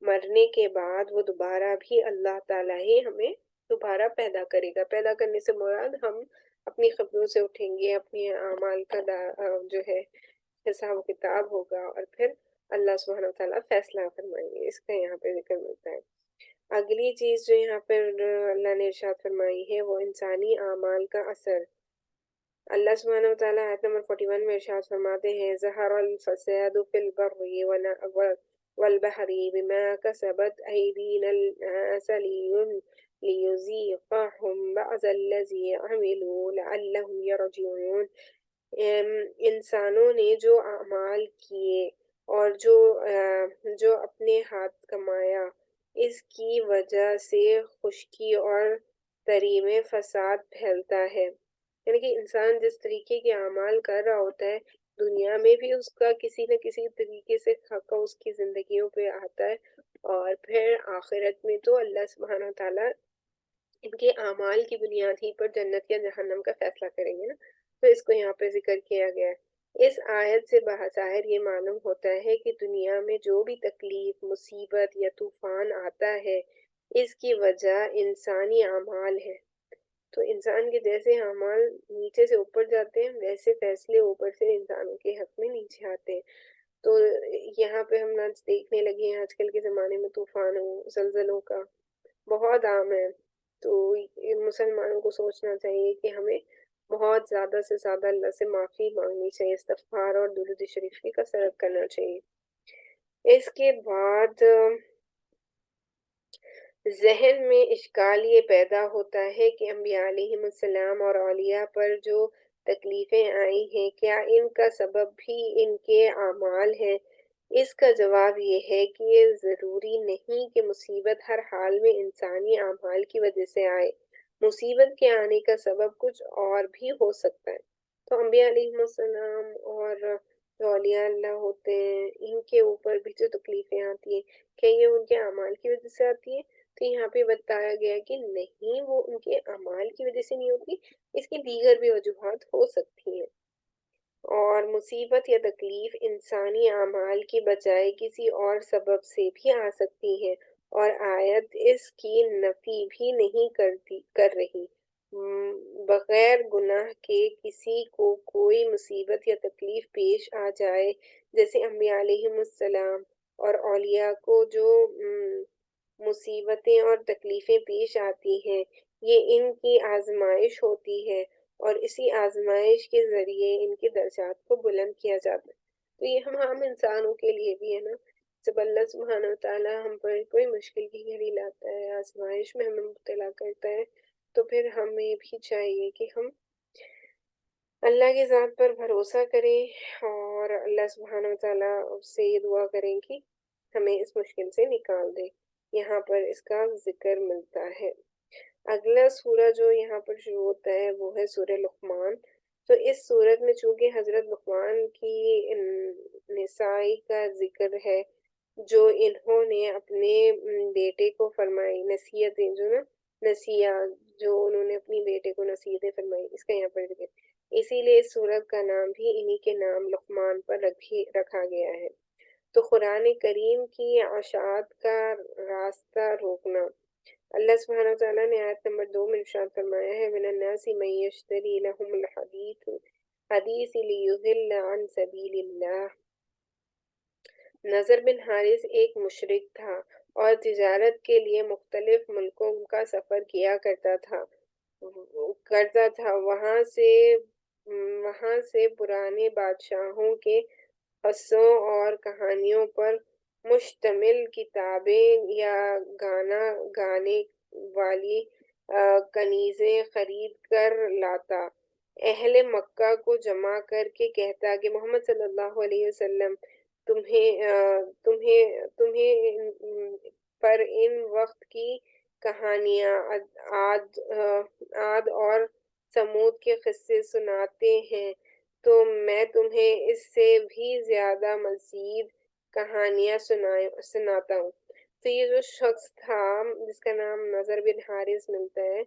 مرنے کے بعد وہ دوبارہ بھی اللہ تعالیٰ ہی ہمیں دوبارہ پیدا کرے گا۔ پیدا کرنے سے مراد ہم اپنی قبروں سے اٹھیں گے، اپنے اعمال کا جو ہے حساب و کتاب ہوگا، اور پھر اللہ سبحانہ وتعالیٰ فیصلہ فرمائیں گے، اس کا یہاں پہ ذکر ملتا ہے۔ اگلی چیز جو یہاں پر اللہ نے ارشاد فرمائی ہے وہ انسانی اعمال کا اثر۔ اللہ سبحانہ وتعالیٰ آیت نمبر 41 میں ارشاد فرماتے ہیں ظہر الفساد فی البر والبحر بما کسبت ایدی الناس لیذیقہم بعض الذی عملوا لعلہم یرجعون۔ انسانوں نے جو اعمال کیے اور جو اپنے ہاتھ کمایا، اس کی وجہ سے خشکی اور تری میں فساد پھیلتا ہے۔ یعنی کہ انسان جس طریقے کے اعمال کر رہا ہوتا ہے، دنیا میں بھی اس کا کسی نہ کسی طریقے سے خاکہ اس کی زندگیوں پہ آتا ہے، اور پھر آخرت میں تو اللہ سبحانہ تعالیٰ ان کے اعمال کی بنیاد ہی پر جنت یا جہنم کا فیصلہ کریں گے نا، تو اس کو یہاں پہ ذکر کیا گیا ہے۔ اس آیت سے بظاہر یہ معلوم ہوتا ہے کہ دنیا میں جو بھی تکلیف، مصیبت یا طوفان آتا ہے، اس کی وجہ انسانی اعمال ہے۔ تو انسان کے جیسے اعمال نیچے سے اوپر جاتے ہیں، ویسے فیصلے اوپر سے انسانوں کے حق میں نیچے آتے ہیں۔ تو یہاں پہ ہم آج دیکھنے لگے ہیں، آج کل کے زمانے میں طوفانوں، زلزلوں کا بہت عام ہے۔ تو مسلمانوں کو سوچنا چاہیے کہ ہمیں بہت زیادہ سے زیادہ اللہ سے معافی مانگنی چاہیے، استغفار اور درود شریف کی کثرت کرنا چاہیے۔ اس کے بعد ذہن میں اشکال یہ پیدا ہوتا ہے کہ انبیاء علیہم السلام اور اولیاء پر جو تکلیفیں آئی ہیں، کیا ان کا سبب بھی ان کے اعمال ہیں؟ اس کا جواب یہ ہے کہ یہ ضروری نہیں کہ مصیبت ہر حال میں انسانی اعمال کی وجہ سے آئے، مصیبت کے آنے کا سبب کچھ اور بھی ہو سکتا ہے۔ تو انبیاء علیہم السلام اور جو اولیاء اللہ ہوتے ہیں، ان کے اوپر بھی جو تکلیفیں آتی ہیں، کیا یہ ان کے اعمال کی وجہ سے آتی ہے؟ تو یہاں پہ بتایا گیا کہ نہیں، وہ ان کے اعمال کی وجہ سے نہیں ہوتی، اس کی دیگر بھی وجوہات ہو سکتی ہیں، اور مصیبت یا تکلیف انسانی اعمال کی بجائے کسی اور سبب سے بھی آ سکتی ہے، اور آیت اس کی نفی بھی نہیں کر رہی۔ بغیر گناہ کے کسی کو کوئی مصیبت یا تکلیف پیش آ جائے، جیسے انبیاء علیہم السلام اور اولیاء کو جو مصیبتیں اور تکلیفیں پیش آتی ہیں، یہ ان کی آزمائش ہوتی ہے، اور اسی آزمائش کے ذریعے ان کے درجات کو بلند کیا جاتا ہے۔ تو یہ ہم عام انسانوں کے لیے بھی ہے نا، جب اللہ سبحانہ وتعالیٰ ہم پر کوئی مشکل کی گھڑی لاتا ہے، آزمائش میں ہمیں مبتلا کرتا ہے، تو پھر ہمیں بھی چاہیے کہ ہم اللہ کی ذات پر بھروسہ کریں، اور اللہ سبحانہ وتعالیٰ سے یہ دعا کریں کہ ہمیں اس مشکل سے نکال دے۔ یہاں پر اس کا ذکر ملتا ہے۔ اگلا سورہ جو یہاں پر شروع ہوتا ہے وہ ہے سورہ لقمان۔ تو اس صورت میں چونکہ حضرت لقمان کی نسائی کا ذکر ہے جو انہوں نے اپنے بیٹے کو فرمائی، نصیحتیں جو نا نصیحت جو انہوں نے اپنی بیٹے کو نصیحتیں فرمائی، اس کا یہاں پر ذکر، اسی لیے اس سورت کا نام بھی انہی کے نام لقمان پر رکھا گیا ہے۔ تو قرآن کریم کی اشاعت کا راستہ روکنا، اللہ سبحانہ وتعالیٰ نے آیت نمبر 2 میں ارشاد فرمایا ہے وَمِنَ النَّاسِ مَن يَشْتَرِي لَهُمُ الْحَدِيثَ لِيُضِلَّ عَن سَبِيلِ اللَّهِ۔ نذر بن حارث ایک مشرک تھا اور تجارت کے لیے مختلف ملکوں کا سفر کیا کرتا تھا۔ وہاں سے پرانے بادشاہوں کے قصوں اور کہانیوں پر مشتمل کتابیں یا گانے والی کنیزیں خرید کر لاتا، اہل مکہ کو جمع کر کے کہتا کہ محمد صلی اللہ علیہ وسلم تمہیں پر ان وقت کی کہانیاں عاد اور سمود کے قصے سناتے ہیں تو میں تمہیں اس سے بھی زیادہ مزید کہانیاں سناتا ہوں۔ تو یہ جو شخص تھا جس کا نام نذر بن حارث ملتا ہے،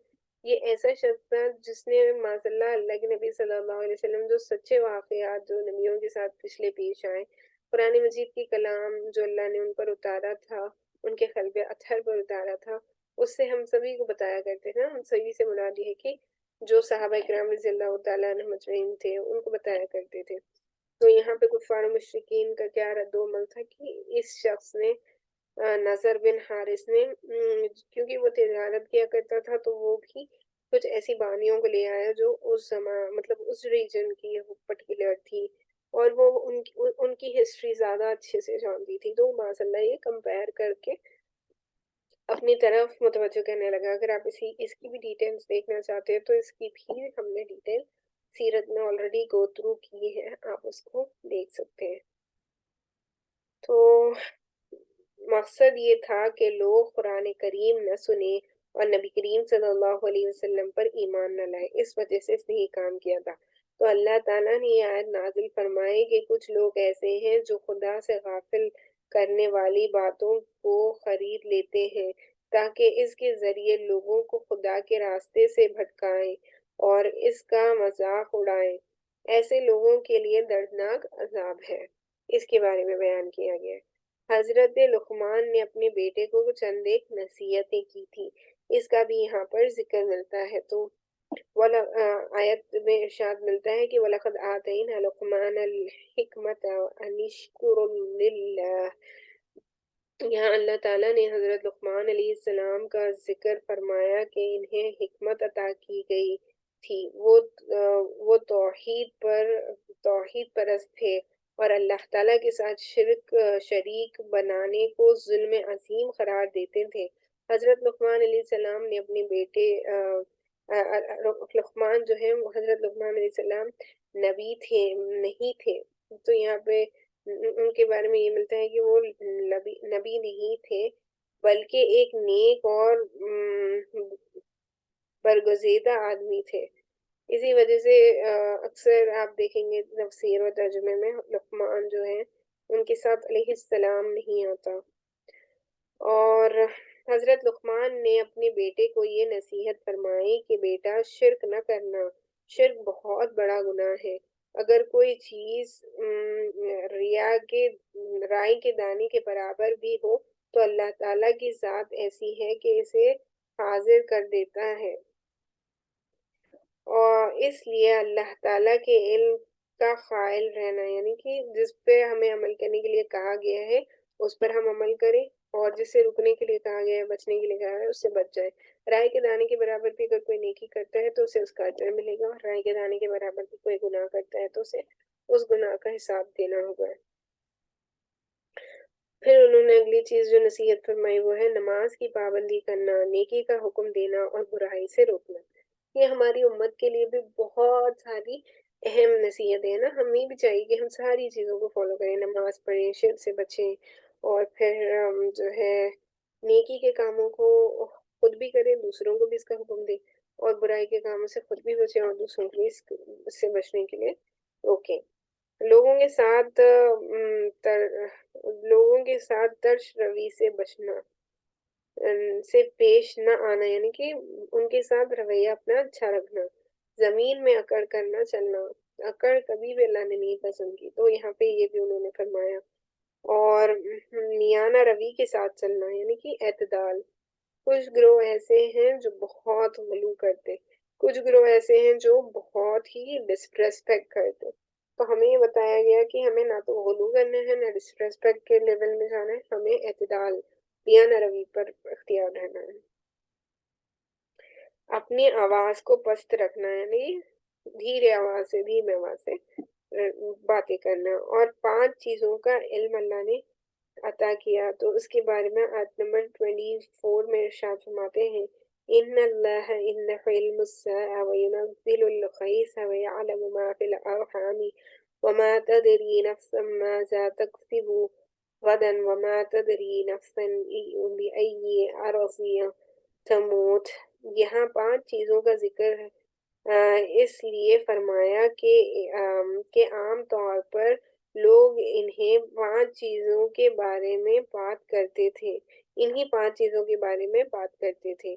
یہ ایسا شخص تھا جس نے ماشاء اللہ کے نبی صلی اللہ علیہ وسلم جو سچے واقعات جو نبیوں کے ساتھ پچھلے پیش آئے، قرآن مجید کی کلام جو اللہ نے ان پر اتارا تھا، ان کے قلب اطہر پر اتارا تھا، اس سے ہم سبھی کو بتایا کرتے تھے۔ ہم سبھی سے مراد یہ ہے کہ جو صحابہ کرام رضی اللہ تعالیٰ عنہ مجمعین تھے ان کو بتایا کرتے تھے۔ تو یہاں پہ کفار و مشرکین کا کیا رد و عمل تھا کہ اس شخص نے نذر بن حارث نے کیونکہ وہ تجارت کیا کرتا تھا تو وہ بھی کچھ ایسی بانیوں کو لے آیا جو اس زمان مطلب اس ریجن کی پرٹیکولر تھی اور وہ ان کی ہسٹری زیادہ اچھے سے جانتی تھی، تو ماشاء اللہ یہ کمپیئر کر کے اپنی طرف متوجہ کرنے لگا۔ اگر آپ اس کی بھی ڈیٹیلز دیکھنا چاہتے ہیں تو اس کی بھی ہم نے ڈیٹیل سیرت میں آلریڈی گو تھرو کی ہے، آپ اس کو دیکھ سکتے ہیں۔ تو مقصد یہ تھا کہ لوگ قرآن کریم نہ سنیں اور نبی کریم صلی اللہ علیہ وسلم پر ایمان نہ لائے، اس وجہ سے اس نے یہ کام کیا تھا۔ تو اللہ تعالیٰ نے یہ آیت نازل فرمائی کہ کچھ لوگ ایسے ہیں جو خدا سے غافل کرنے والی باتوں کو خرید لیتے ہیں تاکہ اس کے ذریعے لوگوں کو خدا کے راستے سے بھٹکائیں اور اس کا مذاق اڑائیں۔ ایسے لوگوں کے لیے دردناک عذاب ہے۔ اس کے بارے میں بیان کیا گیا ہے۔ حضرت لقمان نے اپنے بیٹے کو چند ایک نصیحتیں کی تھی، اس کا بھی یہاں پر ذکر ملتا ہے۔ تو آیت میں ارشاد ملتا ہے کہ وَلَقَدْ آتَيْنَا لُقْمَانَ الْحِكْمَةَ أَنِ اشْكُرْ لِلَّهِ۔ یہاں اللہ تعالیٰ نے حضرت لقمان علیہ السلام کا ذکر فرمایا کہ انہیں حکمت عطا کی گئی تھی، وہ توحید پرست تھے اور اللہ تعالیٰ کے ساتھ شریک بنانے کو ظلم عظیم قرار دیتے تھے۔ حضرت لقمان علیہ السلام نے اپنے بیٹے لقمان جو ہے حضرت لقمان علیہ السلام نبی تھے نہیں تھے، تو یہاں پہ ان کے بارے میں یہ ملتا ہے کہ وہ نبی نہیں تھے بلکہ ایک نیک اور برگزیدہ آدمی تھے۔ اسی وجہ سے اکثر آپ دیکھیں گے تفسیر و ترجمے میں لقمان جو ہے ان کے ساتھ علیہ السلام نہیں آتا۔ اور حضرت لقمان نے اپنے بیٹے کو یہ نصیحت فرمائی کہ بیٹا شرک نہ کرنا، شرک بہت بڑا گناہ ہے۔ اگر کوئی چیز رائی کے دانے کے برابر بھی ہو تو اللہ تعالیٰ کی ذات ایسی ہے کہ اسے حاضر کر دیتا ہے، اور اس لیے اللہ تعالیٰ کے علم کا قائل رہنا، یعنی کہ جس پہ ہمیں عمل کرنے کے لیے کہا گیا ہے اس پر ہم عمل کریں، اور جس سے رکنے کے لیے کہا گیا ہے، بچنے کے لیے کہا گیا ہے، اس سے بچ جائیں۔ رائے کے دانے کے برابر بھی اگر کوئی نیکی کرتا ہے تو اسے اس کا اجر ملے گا، اور رائے کے دانے کے برابر بھی کوئی گناہ کرتا ہے تو اسے اس گناہ کا حساب دینا ہوگا۔ پھر انہوں نے اگلی چیز جو نصیحت فرمائی وہ ہے نماز کی پابندی کرنا، نیکی کا حکم دینا اور برائی سے روکنا۔ یہ ہماری امت کے لیے بھی بہت ساری اہم نصیحت ہے نا، ہمیں بھی چاہیے کہ ہم ساری چیزوں کو فالو کریں، نماز پڑھیں، شرک سے بچیں، اور پھر جو ہے نیکی کے کاموں کو خود بھی کریں، دوسروں کو بھی اس کا حکم دیں۔ اور برائی کے کاموں سے خود بھی بچیں اور دوسروں کو بھی اس سے بچنے کے لیے روکیں۔ لوگوں کے ساتھ لوگوں کے ساتھ ترش روی سے بچنا، سے پیش نہ آنا، یعنی کہ ان کے ساتھ رویہ اپنا اچھا رکھنا۔ زمین میں اکڑ کر نہ چلنا، اکڑ کبھی بھی اللہ نے نہیں پسند کی، تو یہاں پہ یہ بھی انہوں نے فرمایا۔ اور میانہ روی کے ساتھ چلنا، یعنی کہ اعتدال۔ کچھ گروہ ایسے ہیں جو بہت غلو کرتے، کچھ گروہ ایسے ہیں جو بہت ہی ڈسریسپیکٹ کرتے، تو ہمیں یہ بتایا گیا کہ ہمیں نہ تو غلو کرنا ہے نہ ڈسریسپیکٹ کے لیول میں جانا ہے، ہمیں اعتدال میانہ روی پر اختیار رہنا ہے۔ اپنی آواز کو پست رکھنا، یعنی دھیرے آواز سے، دھیمی آواز سے باتیں کرنا۔ اور 5 چیزوں کا علم اللہ نے عطا کیا، تو اس کے بارے میں آیت نمبر 24 میں ارشاد فرماتے ہیں، ان اللہ عنده علم الساعة وينزل الغيث ويعلم ما في الارحام وما تدري نفس ماذا تكسب غدا وما تدري نفس بأي أرض تموت۔ یہاں 5 چیزوں کا ذکر ہے، اس لیے فرمایا کہ عام طور پر لوگ انہیں 5 چیزوں کے بارے میں بات کرتے تھے، انہی 5 چیزوں کے بارے میں بات کرتے تھے،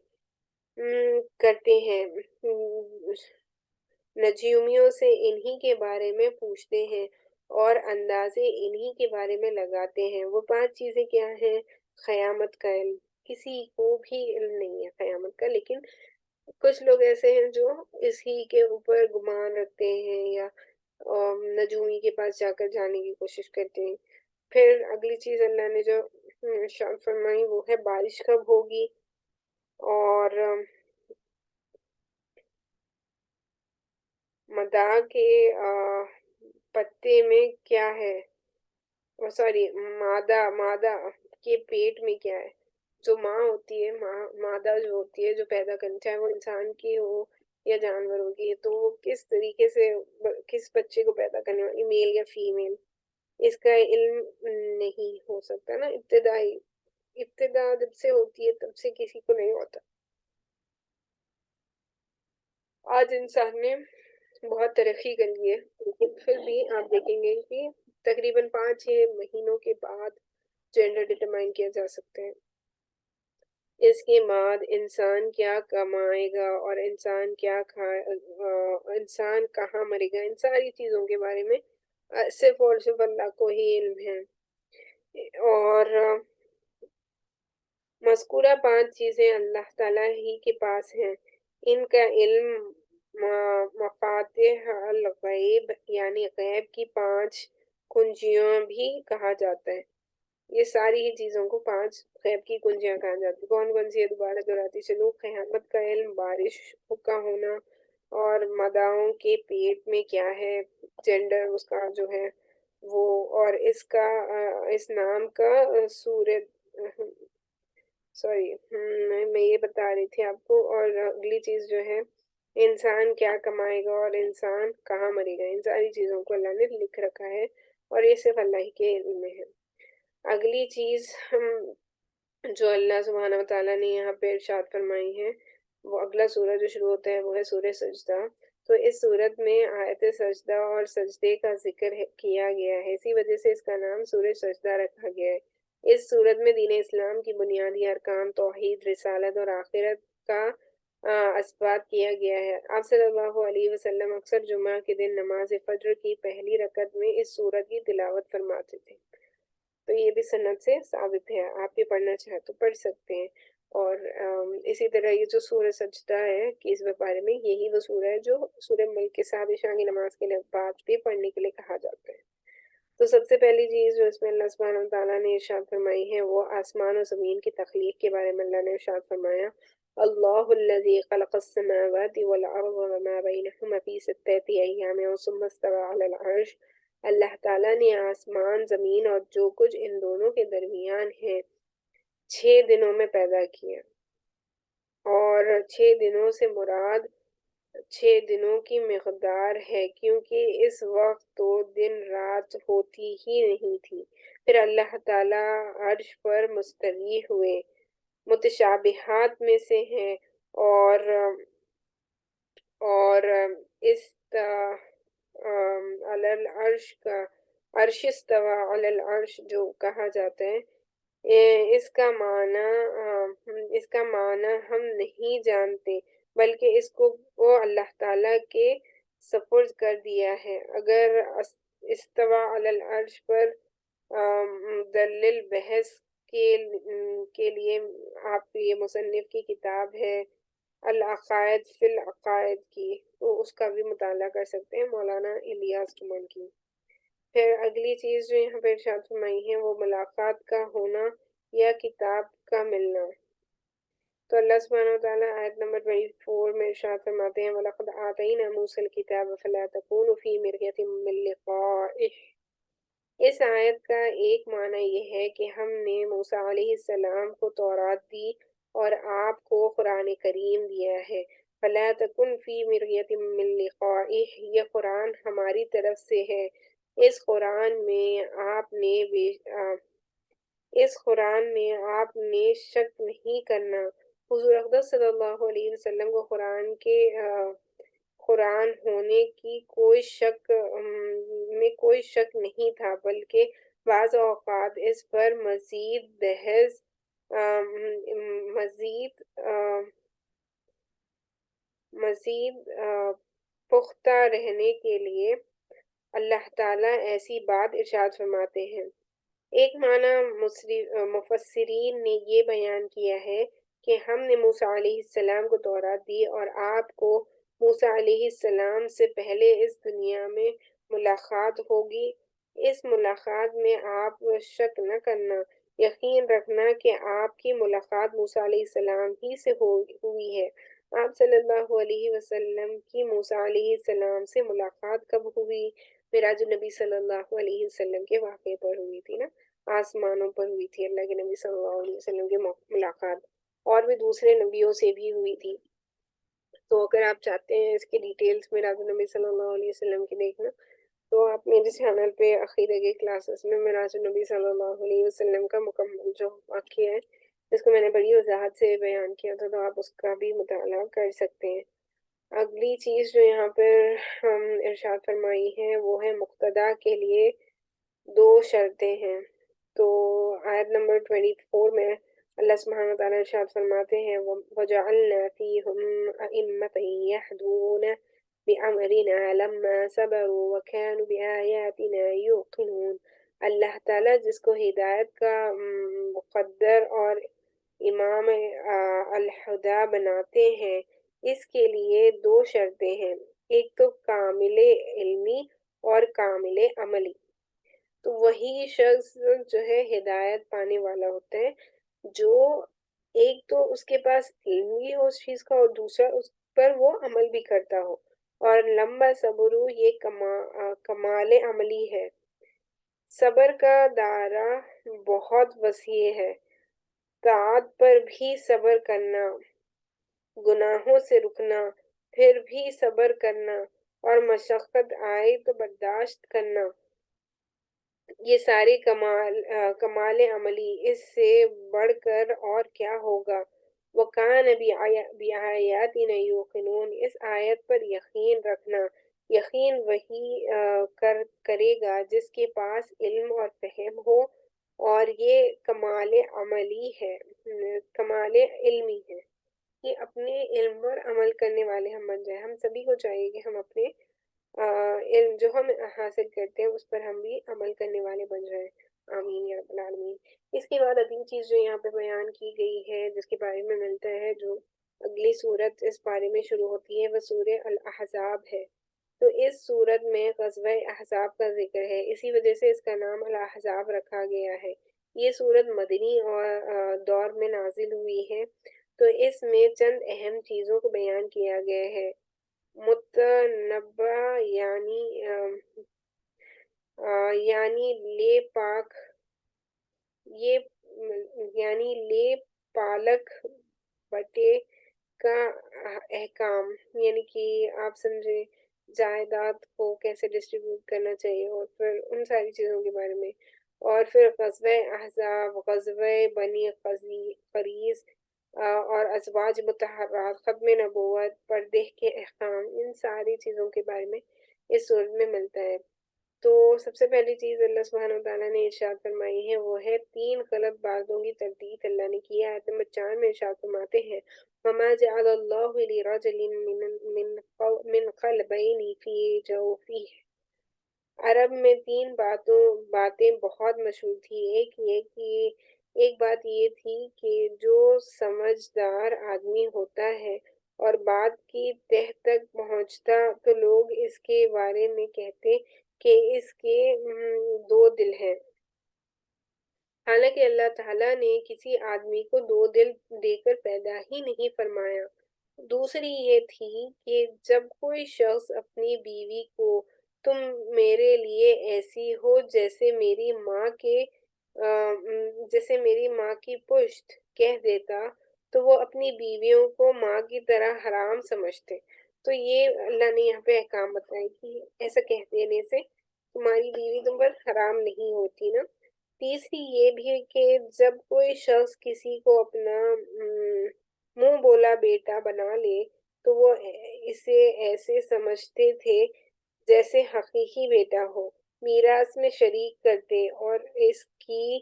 کرتے ہیں۔ نجومیوں سے انہی کے بارے میں پوچھتے ہیں اور اندازے انہی کے بارے میں لگاتے ہیں۔ وہ 5 چیزیں کیا ہیں؟ قیامت کا علم، کسی کو بھی علم نہیں ہے قیامت کا، لیکن کچھ لوگ ایسے ہیں جو اسی کے اوپر گمان رکھتے ہیں یا نجومی کے پاس جا کر جانے کی کوشش کرتے ہیں۔ پھر اگلی چیز اللہ نے جو ارشاد فرمائی وہ ہے بارش کب ہوگی، اور مداح کے پتے میں کیا ہے، سوری مادہ کے پیٹ میں کیا ہے۔ جو ماں ہوتی ہے، مادہ جو ہوتی ہے جو پیدا کرنی، چاہے وہ انسان کی ہو یا جانوروں کی، تو وہ کس طریقے سے کس بچے کو پیدا کرنے والی، میل یا فیمیل، اس کا علم نہیں ہو سکتا نا۔ ابتدا جب سے ہوتی ہے تب سے کسی کو نہیں ہوتا۔ آج انسان نے بہت ترقی کر لی ہے، لیکن پھر بھی آپ دیکھیں گے کہ تقریباً 5-6 مہینوں کے بعد جینڈر ڈٹرمائن کیا جا سکتا ہے۔ اس کے بعد انسان کیا کمائے گا اور انسان کیا کھائے، انسان کہاں مرے گا، ان ساری چیزوں کے بارے میں صرف اور صرف اللہ کو ہی علم ہے۔ اور مذکورہ 5 چیزیں اللہ تعالیٰ ہی کے پاس ہیں، ان کا علم مفاتیح الغیب، یعنی غیب کی 5 کنجیوں بھی کہا جاتا ہے۔ یہ ساری ہی چیزوں کو 5 غیب کی کنجیاں کہا جاتی ہیں۔ کون کون سی ہے؟ دوبارہ دہراتی چلوں، قیامت کا علم، بارش کا ہونا، اور مداحوں کے پیٹ میں کیا ہے، جینڈر اس کا جو ہے وہ، اور اس نام کا سورت، سوری میں یہ بتا رہی تھی آپ کو۔ اور اگلی چیز جو ہے انسان کیا کمائے گا اور انسان کہاں مرے گا، ان ساری چیزوں کو اللہ نے لکھ رکھا ہے، اور یہ صرف اللہ ہی کے علم میں ہے۔ اگلی چیز جو اللہ سبحانہ وتعالیٰ نے یہاں پہ ارشاد فرمائی ہے، وہ اگلا سورہ جو شروع ہوتا ہے وہ ہے سورہ سجدہ۔ تو اس سورت میں آیت سجدہ اور سجدے کا ذکر کیا گیا ہے، اسی وجہ سے اس کا نام سورہ سجدہ رکھا گیا ہے۔ اس سورت میں دین اسلام کی بنیادی ارکان، توحید، رسالت اور آخرت کا اثبات کیا گیا ہے۔ آپ صلی اللہ علیہ وسلم اکثر جمعہ کے دن نماز فجر کی پہلی رکعت میں اس سورت کی تلاوت فرماتے تھے، تو یہ بھی سند سے ثابت ہے، آپ یہ پڑھنا چاہیں تو پڑھ سکتے ہیں۔ اور اسی طرح یہ جو سورہ سجدہ ہے کہ اس بارے میں، یہی وہ سورہ ہے جو سورہ ملک کے ساتھ عشاء کی نماز کے بعد بھی پڑھنے کے لیے کہا جاتا ہے۔ تو سب سے پہلی چیز جو اس میں اللہ سبحانہ وتعالیٰ نے ارشاد فرمائی ہے وہ آسمان و زمین کی تخلیق کے بارے میں اللہ نے ارشاد فرمایا، اللہ الذی خلق السماوات والارض وما بینہما فی 6 ایام ثم استوی علی العرش۔ اللہ تعالیٰ نے آسمان، زمین اور جو کچھ ان دونوں کے درمیان ہے 6 دنوں میں پیدا کیا، اور 6 دنوں سے مراد 6 دنوں کی مقدار ہے، کیونکہ اس وقت تو دن رات ہوتی ہی نہیں تھی۔ پھر اللہ تعالیٰ عرش پر مستوی ہوئے، متشابہات میں سے ہیں، اور اور علی العرش کا عرش استوى علی العرش جو کہا جاتا ہے، اس کا معنی ہم نہیں جانتے، بلکہ اس کو وہ اللہ تعالیٰ کے سپرد کر دیا ہے۔ اگر استوى علی العرش پر مدلل بحث کے لیے آپ یہ مصنف کی کتاب ہے العقائد فی العقائد کی، تو اس کا بھی مطالعہ کر سکتے ہیں، مولانا الیاس کمل کی۔ پھر اگلی چیز جو یہاں پہ ارشاد فرمائی ہے وہ ملاقات کا ہونا یا کتاب کا ملنا۔ تو اللہ سبحانہ وتعالیٰ آیت نمبر 24 میں ارشاد فرماتے ہیں وَلَقَدْ آتَيْنَا مُوسَى الْكِتَابَ فَلَا تَكُونُ فِي مِرْيَةٍ مِّن لِقَائِهِ۔ اس آیت کا ایک معنی یہ ہے کہ ہم نے موسیٰ علیہ السلام کو تورات دی اور آپ کو قرآن کریم دیا ہے۔ فَلَا تَكُنْ فِي مِرْيَةٍ مِّن لِقَائِهِ، یہ قرآن ہماری طرف سے ہے۔ اس قرآن میں آپ نے شک نہیں کرنا۔ حضور اقدس صلی اللہ علیہ وسلم کو قرآن ہونے کی کوئی شک نہیں تھا، بلکہ بعض اوقات اس پر مزید بحث مزید پختہ رہنے کے لیے اللہ تعالیٰ ایسی بات ارشاد فرماتے ہیں۔ ایک معنی مفسرین نے یہ بیان کیا ہے کہ ہم نے موسیٰ علیہ السلام کو تورات دی اور آپ کو موسیٰ علیہ السلام سے پہلے اس دنیا میں ملاقات ہوگی۔ اس ملاقات میں آپ شک نہ کرنا، یقین رکھنا کہ آپ کی ملاقات موسیٰ علیہ السلام ہی سے ہوئی ہے۔ آپ صلی اللہ علیہ وسلم کی موسیٰ علیہ السلام سے ملاقات کب ہوئی؟ معراج النبی صلی اللہ علیہ وسلم کے واقعے پر ہوئی تھی نا، آسمانوں پر ہوئی تھی اللہ کے نبی صلی اللہ علیہ وسلم کی ملاقات، اور بھی دوسرے نبیوں سے بھی ہوئی تھی۔ تو اگر آپ چاہتے ہیں اس کی ڈیٹیلز معراج النبی صلی اللہ علیہ وسلم کی دیکھنا، تو آپ میرے چینل پہ عقیدہ کے کلاسز میں معراج النبی صلی اللہ علیہ وسلم کا مکمل جو واقعہ ہے اس کو میں نے بڑی وضاحت سے بیان کیا تھا، تو آپ اس کا بھی مطالعہ کر سکتے ہیں۔ اگلی چیز جو یہاں پر ارشاد فرمائی ہے وہ ہے مقتدا کے لیے دو شرطیں ہیں۔ تو آیت نمبر 24 میں اللہ سبحانہ وتعالیٰ ارشاد فرماتے ہیں وَجَعَلْنَا فِيهِمْ أَئِمَّةً يَهْدُونَ بِأَمْرِنَا لَمَّا صَبَرُوا وَكَانُوا بِآيَاتِنَا يُوقِنُونَ۔ اللہ تعالیٰ جس کو ہدایت کا مقدر اور امام الہدیٰ بناتے ہیں، اس کے لیے دو شرطیں ہیں، ایک تو کامل علمی اور کامل عملی۔ تو وہی شخص جو ہے ہدایت پانے والا ہوتا ہے جو ایک تو اس کے پاس علم بھی ہو اس چیز کا اور دوسرا اس پر وہ عمل بھی کرتا ہو، اور لمبا صبر یہ کمال عملی ہے۔ صبر کا دائرہ بہت وسیع ہے، طاعت پر بھی صبر کرنا، گناہوں سے رکنا، پھر بھی صبر کرنا، اور مشقت آئے تو برداشت کرنا، یہ سارے کمال عملی، اس سے بڑھ کر اور کیا ہوگا۔ وَكَانَ بِآيَاتِنَا يُوقِنُونَ، اس آیت پر یقین رکھنا، یقین وہی کرے گا جس کے پاس علم اور فہم ہو، اور یہ کمال عملی ہے، کمال علمی ہے کہ اپنے علم پر عمل کرنے والے ہم بن جائیں۔ ہم سبھی کو چاہیے کہ ہم اپنے علم جو ہم حاصل کرتے ہیں اس پر ہم بھی عمل کرنے والے بن جائیں۔ آمین یا رب العالمین۔ اس کے بعد اگلی چیز جو یہاں پہ بیان کی گئی ہے جس کے بارے میں ملتا ہے، جو اگلی صورت اس بارے میں شروع ہوتی ہے وہ سورہ الاحزاب ہے۔ تو اس صورت میں غزوہ احزاب کا ذکر ہے، اسی وجہ سے اس کا نام الاحزاب رکھا گیا ہے۔ یہ صورت مدنی اور دور میں نازل ہوئی ہے، تو اس میں چند اہم چیزوں کو بیان کیا گیا ہے۔ متنبع یعنی لے پاک، یعنی لے پالک بٹے کا احکام، یعنی کہ آپ سمجھے جائیداد کو کیسے ڈسٹریبیوٹ کرنا چاہیے، اور پھر ان ساری چیزوں کے بارے میں، اور پھر غزوہ احزاب، غزوہ بنی قریظ، اور ازواج مطہرات، ختم نبوت، پردے کے احکام، ان ساری چیزوں کے بارے میں اس صورت میں ملتا ہے۔ تو سب سے پہلی چیز اللہ سبحانہ وتعالیٰ نے ارشاد فرمائی ہے وہ ہے 3 غلط باتوں کی تردید اللہ نے کی ہے۔ آیت نمبر 4 میں ارشاد فرماتے ہیں وَمَا جَعَلَ اللَّهُ لِرَجُلٍ مِّن قَلْبَيْنِ فِي جَوْفِهِ۔ عرب میں 3 باتیں بہت مشہور تھی۔ ایک بات یہ تھی کہ جو سمجھدار آدمی ہوتا ہے اور بات کی تہ تک پہنچتا تو لوگ اس کے بارے میں کہتے کہ اس کے 2 دل ہیں، حالانکہ اللہ تعالیٰ نے کسی آدمی کو 2 دل دے کر پیدا ہی نہیں فرمایا۔ دوسری یہ تھی کہ جب کوئی شخص اپنی بیوی کو تم میرے لیے ایسی ہو جیسے میری ماں کی پشت کہہ دیتا تو وہ اپنی بیویوں کو ماں کی طرح حرام سمجھتے۔ تو یہ اللہ نے یہاں پہ احکام بتایا کہ ایسا کہہ دینے سے تمہاری بیوی تم پر حرام نہیں ہوتی نا۔ تیسری یہ بھی کہ جب کوئی شخص کسی کو اپنا منہ بولا بیٹا بنا لے تو وہ اسے ایسے سمجھتے تھے جیسے حقیقی بیٹا ہو، میراث میں شریک کرتے اور اس کی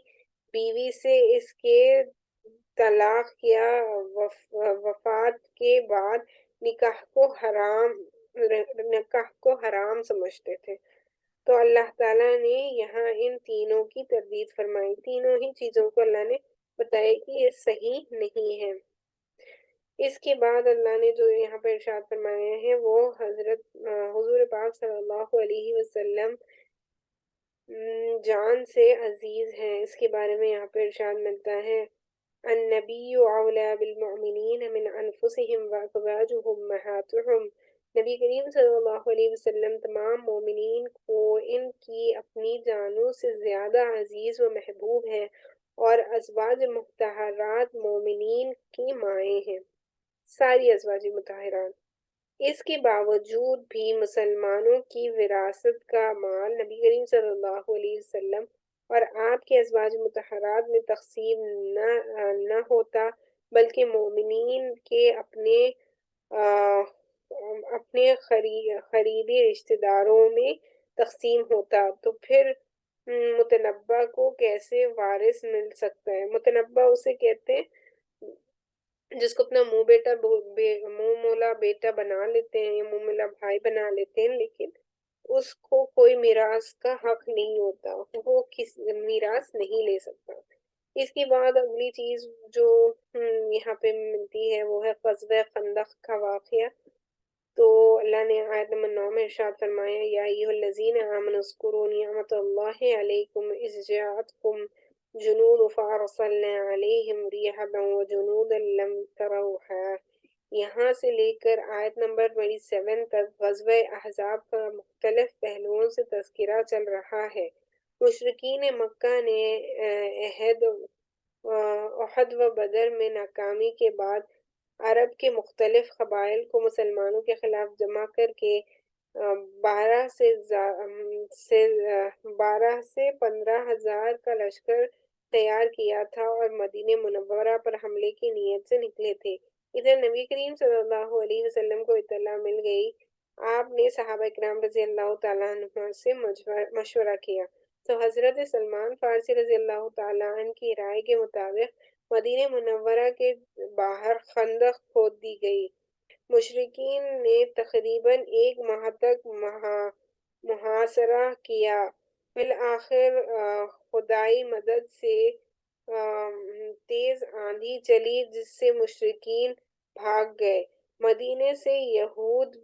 بیوی سے اس کے طلاق یا وفات کے بعد نکاح کو حرام سمجھتے تھے۔ تو اللہ تعالیٰ نے یہاں ان تینوں کی تردید فرمائی، تینوں ہی چیزوں کو اللہ نے بتایا کہ یہ صحیح نہیں ہے۔ اس کے بعد اللہ نے جو یہاں پر ارشاد فرمایا ہے وہ حضور پاک صلی اللہ علیہ وسلم جان سے عزیز ہیں، اس کے بارے میں یہاں پر ارشاد ملتا ہے النبی اولیٰ بالمؤمنین من انفسهم وازواجہ امہاتہم۔ نبی کریم صلی اللہ علیہ وسلم تمام مومنین کو ان کی اپنی جانوں سے زیادہ عزیز و محبوب ہیں اور ازواج مطہرات مومنین کی مائیں ہیں، ساری ازواج مطہرات۔ اس کے باوجود بھی مسلمانوں کی وراثت کا مال نبی کریم صلی اللہ علیہ وسلم اور آپ کے ازواج مطہرات میں تقسیم نہ ہوتا، بلکہ مومنین کے اپنے قریبی رشتہ داروں میں تقسیم ہوتا، تو پھر متنبع کو کیسے وارث مل سکتا ہے؟ متنبع اسے کہتے ہیں جس کو اپنا منہ مولا بیٹا بنا لیتے ہیں یا منہ مولا بھائی بنا لیتے ہیں، لیکن اس کو کوئی میراث کا حق نہیں ہوتا، وہ میراث نہیں لے سکتا۔ اس کے بعد اگلی چیز جو یہاں پہ ملتی ہے وہ ہے غزوہ خندق کا واقعہ۔ تو اللہ نے آیت نمبر 9 میں ارشاد فرمایا یا ایھا الذین آمنوا اذکروا نعمت اللہ علیکم اذ جاءتکم جنود فارسلنا علیہم ریحا وجنودا لم تروها۔ یہاں سے لے کر آیت نمبر 27 تک غزوہ احزاب کا مختلف پہلوؤں سے تذکرہ چل رہا ہے۔ مشرکین مکہ نے احد و بدر میں ناکامی کے بعد عرب کے مختلف قبائل کو مسلمانوں کے خلاف جمع کر کے 12 سے 15,000 کا لشکر تیار کیا تھا اور مدینہ منورہ پر حملے کی نیت سے نکلے تھے۔ ادھر نبی کریم صلی اللہ علیہ وسلم کو اطلاع مل گئی، آپ نے صحابہ کرام رضی اللہ تعالیٰ عنہ سے مشورہ کیا تو حضرت سلمان فارسی رضی اللہ تعالیٰ عنہ کی رائے کے مطابق مدینہ منورہ کے باہر خندق کھود دی گئی۔ مشرکین نے تقریباً 1 ماہ تک محاصرہ کیا، بالآخر خدائی مدد سے تیز آندھی چلی جس سے مشرکین بھاگ گئے۔ مدینے سے یہود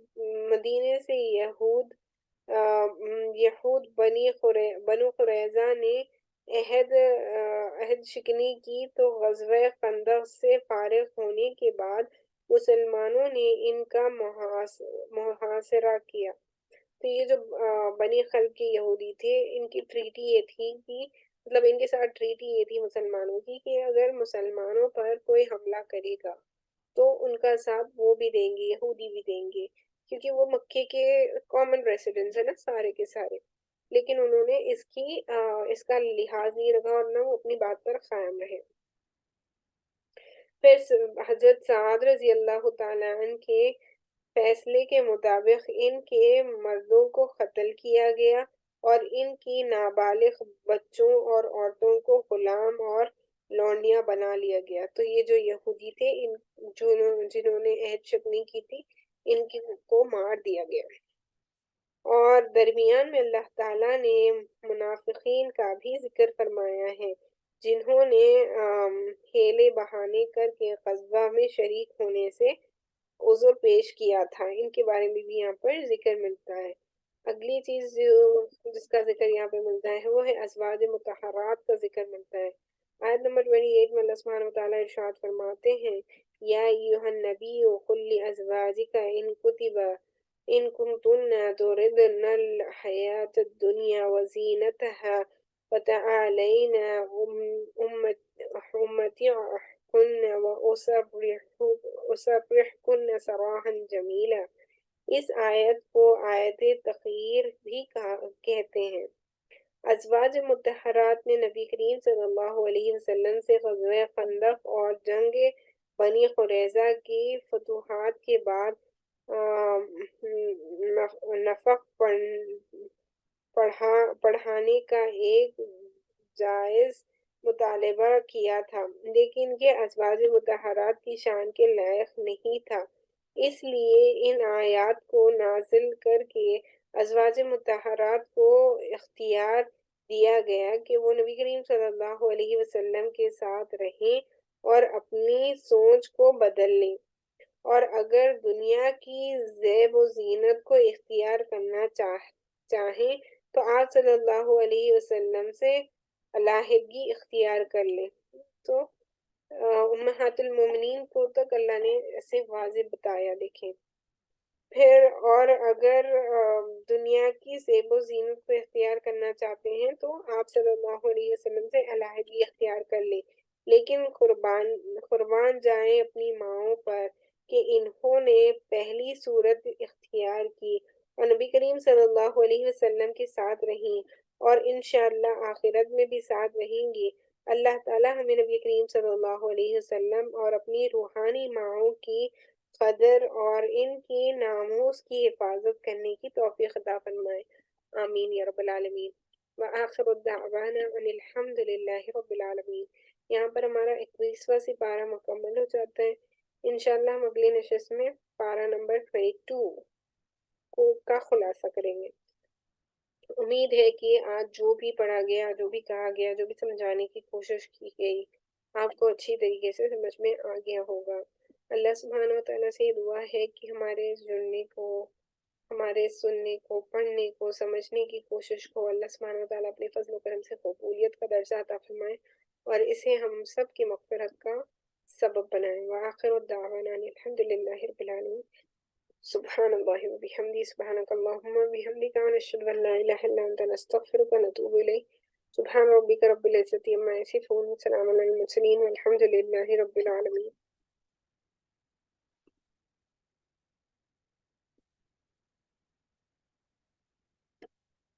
بنو قریظہ نے عہد شکنی کی تو غزوہ خندق سے فارغ ہونے کے بعد مسلمانوں نے ان کا محاصرہ کیا۔ تو یہ جو بنی خلق کے یہودی تھے، ان کی ٹریٹی یہ تھی کہ مطلب ان کے ساتھ ٹریٹی یہ تھی مسلمانوں کی کہ اگر مسلمانوں پر کوئی حملہ کرے گا تو ان کا ساتھ وہ بھی دیں گے، یہودی بھی دیں گے، کیونکہ وہ مکے کے کامن ریسیڈنٹس ہیں نا سارے کے سارے، لیکن انہوں نے اس کا لحاظ نہیں رکھا اور نہ وہ اپنی بات پر قائم رہے۔ پھر حضرت سعد رضی اللہ تعالیٰ عنہ کے فیصلے کے مطابق ان کے مردوں کو قتل کیا گیا اور ان کی نابالغ بچوں اور عورتوں کو غلام اور لونڈیاں بنا لیا گیا۔ تو یہ جو یہودی تھے جنہوں نے عہد شکنی کی تھی، ان کو مار دیا گیا۔ اور درمیان میں اللہ تعالیٰ نے منافقین کا بھی ذکر فرمایا ہے، جنہوں نے ہیلے بہانے کر کے غزوہ میں شریک ہونے سے عذر پیش کیا تھا۔ ان کے بارے میں بھی یہاں پر ذکر ملتا ہے۔ اگلی چیز جس کا ذکر یہاں پہ ملتا ہے وہ ہے ازواج مطہرات کا ذکر ملتا ہے۔ آیت نمبر 28 میں اللہ سبحانہ وتعالیٰ ارشاد فرماتے ہیں، یا ایہا النبی قل لازواجک ان کنتن تردن الحیاۃ الدنیا وزینتها فتعالین امتعکن واسرحکن سراحا جمیلا۔ اس آیت کو آیت تخیر بھی کہتے ہیں۔ ازواج مطہرات نے نبی کریم صلی اللہ علیہ وسلم سے غزوہ خندق اور جنگ بنی قریظہ کی فتوحات کے بعد نفق پڑھانے کا ایک جائز مطالبہ کیا تھا، لیکن یہ ازواج مطہرات کی شان کے لائق نہیں تھا۔ اس لیے ان آیات کو نازل کر کے ازواج مطہرات کو اختیار دیا گیا کہ وہ نبی کریم صلی اللہ علیہ وسلم کے ساتھ رہیں اور اپنی سوچ کو بدل لیں، اور اگر دنیا کی زیب و زینت کو اختیار کرنا چاہیں تو آپ صلی اللہ علیہ وسلم سے علیحدگی اختیار کر لیں۔ تو امہات المومنین کو تک اللہ نے ایسے واضح بتایا، دیکھیں۔ پھر اور اگر دنیا کی زیب و زینت کو اختیار کرنا چاہتے ہیں تو آپ صلی اللہ علیہ وسلم سے علیحدگی اختیار کر لیں، لیکن قربان جائیں اپنی ماؤں پر کہ انہوں نے پہلی صورت اختیار کی اور نبی کریم صلی اللہ علیہ وسلم کے ساتھ رہیں، اور انشاءاللہ آخرت میں بھی ساتھ رہیں گی۔ اللہ تعالیٰ ہمیں نبی کریم صلی اللہ علیہ وسلم اور اپنی روحانی ماؤں کی قدر اور ان کی ناموس کی حفاظت کرنے کی توفیق عطا فرمائے، آمین یا رب العالمین۔ وآخر الدعوانا ان الحمد للہ رب العالمین۔ یہاں پر ہمارا 21واں سپارہ مکمل ہو جاتا ہے۔ انشاءاللہ ہم اگلی نشست میں پارہ نمبر 22 کا خلاصہ کریں گے۔ امید ہے کہ آج جو بھی پڑھا گیا، جو بھی کہا گیا، جو بھی سمجھانے کی کوشش کی گئی، آپ کو اچھی طریقے سے سمجھ میں آ گیا ہوگا۔ اللہ سبحانہ وتعالیٰ سے یہ دعا ہے کہ ہمارے جڑنے کو، ہمارے سننے کو، پڑھنے کو، سمجھنے کی کوشش کو اللہ سبحانہ وتعالیٰ اپنے فضل و کرم سے قبولیت کا درجہ عطا فرمائے اور اسے ہم سب کی مغفرت کا سبب بنائے۔ وآخر الدعوانا ان الحمد للہ رب العالمین۔ سبحان اللہ و بحمدہ، سبحانک اللہم و بحمدک، ونشہد ان لا الہ الا انت، نستغفرک ونتوب الیک۔ سبحان ربک رب العزة عما یصفون، وسلام علی المرسلین، والحمد للہ رب العالمین۔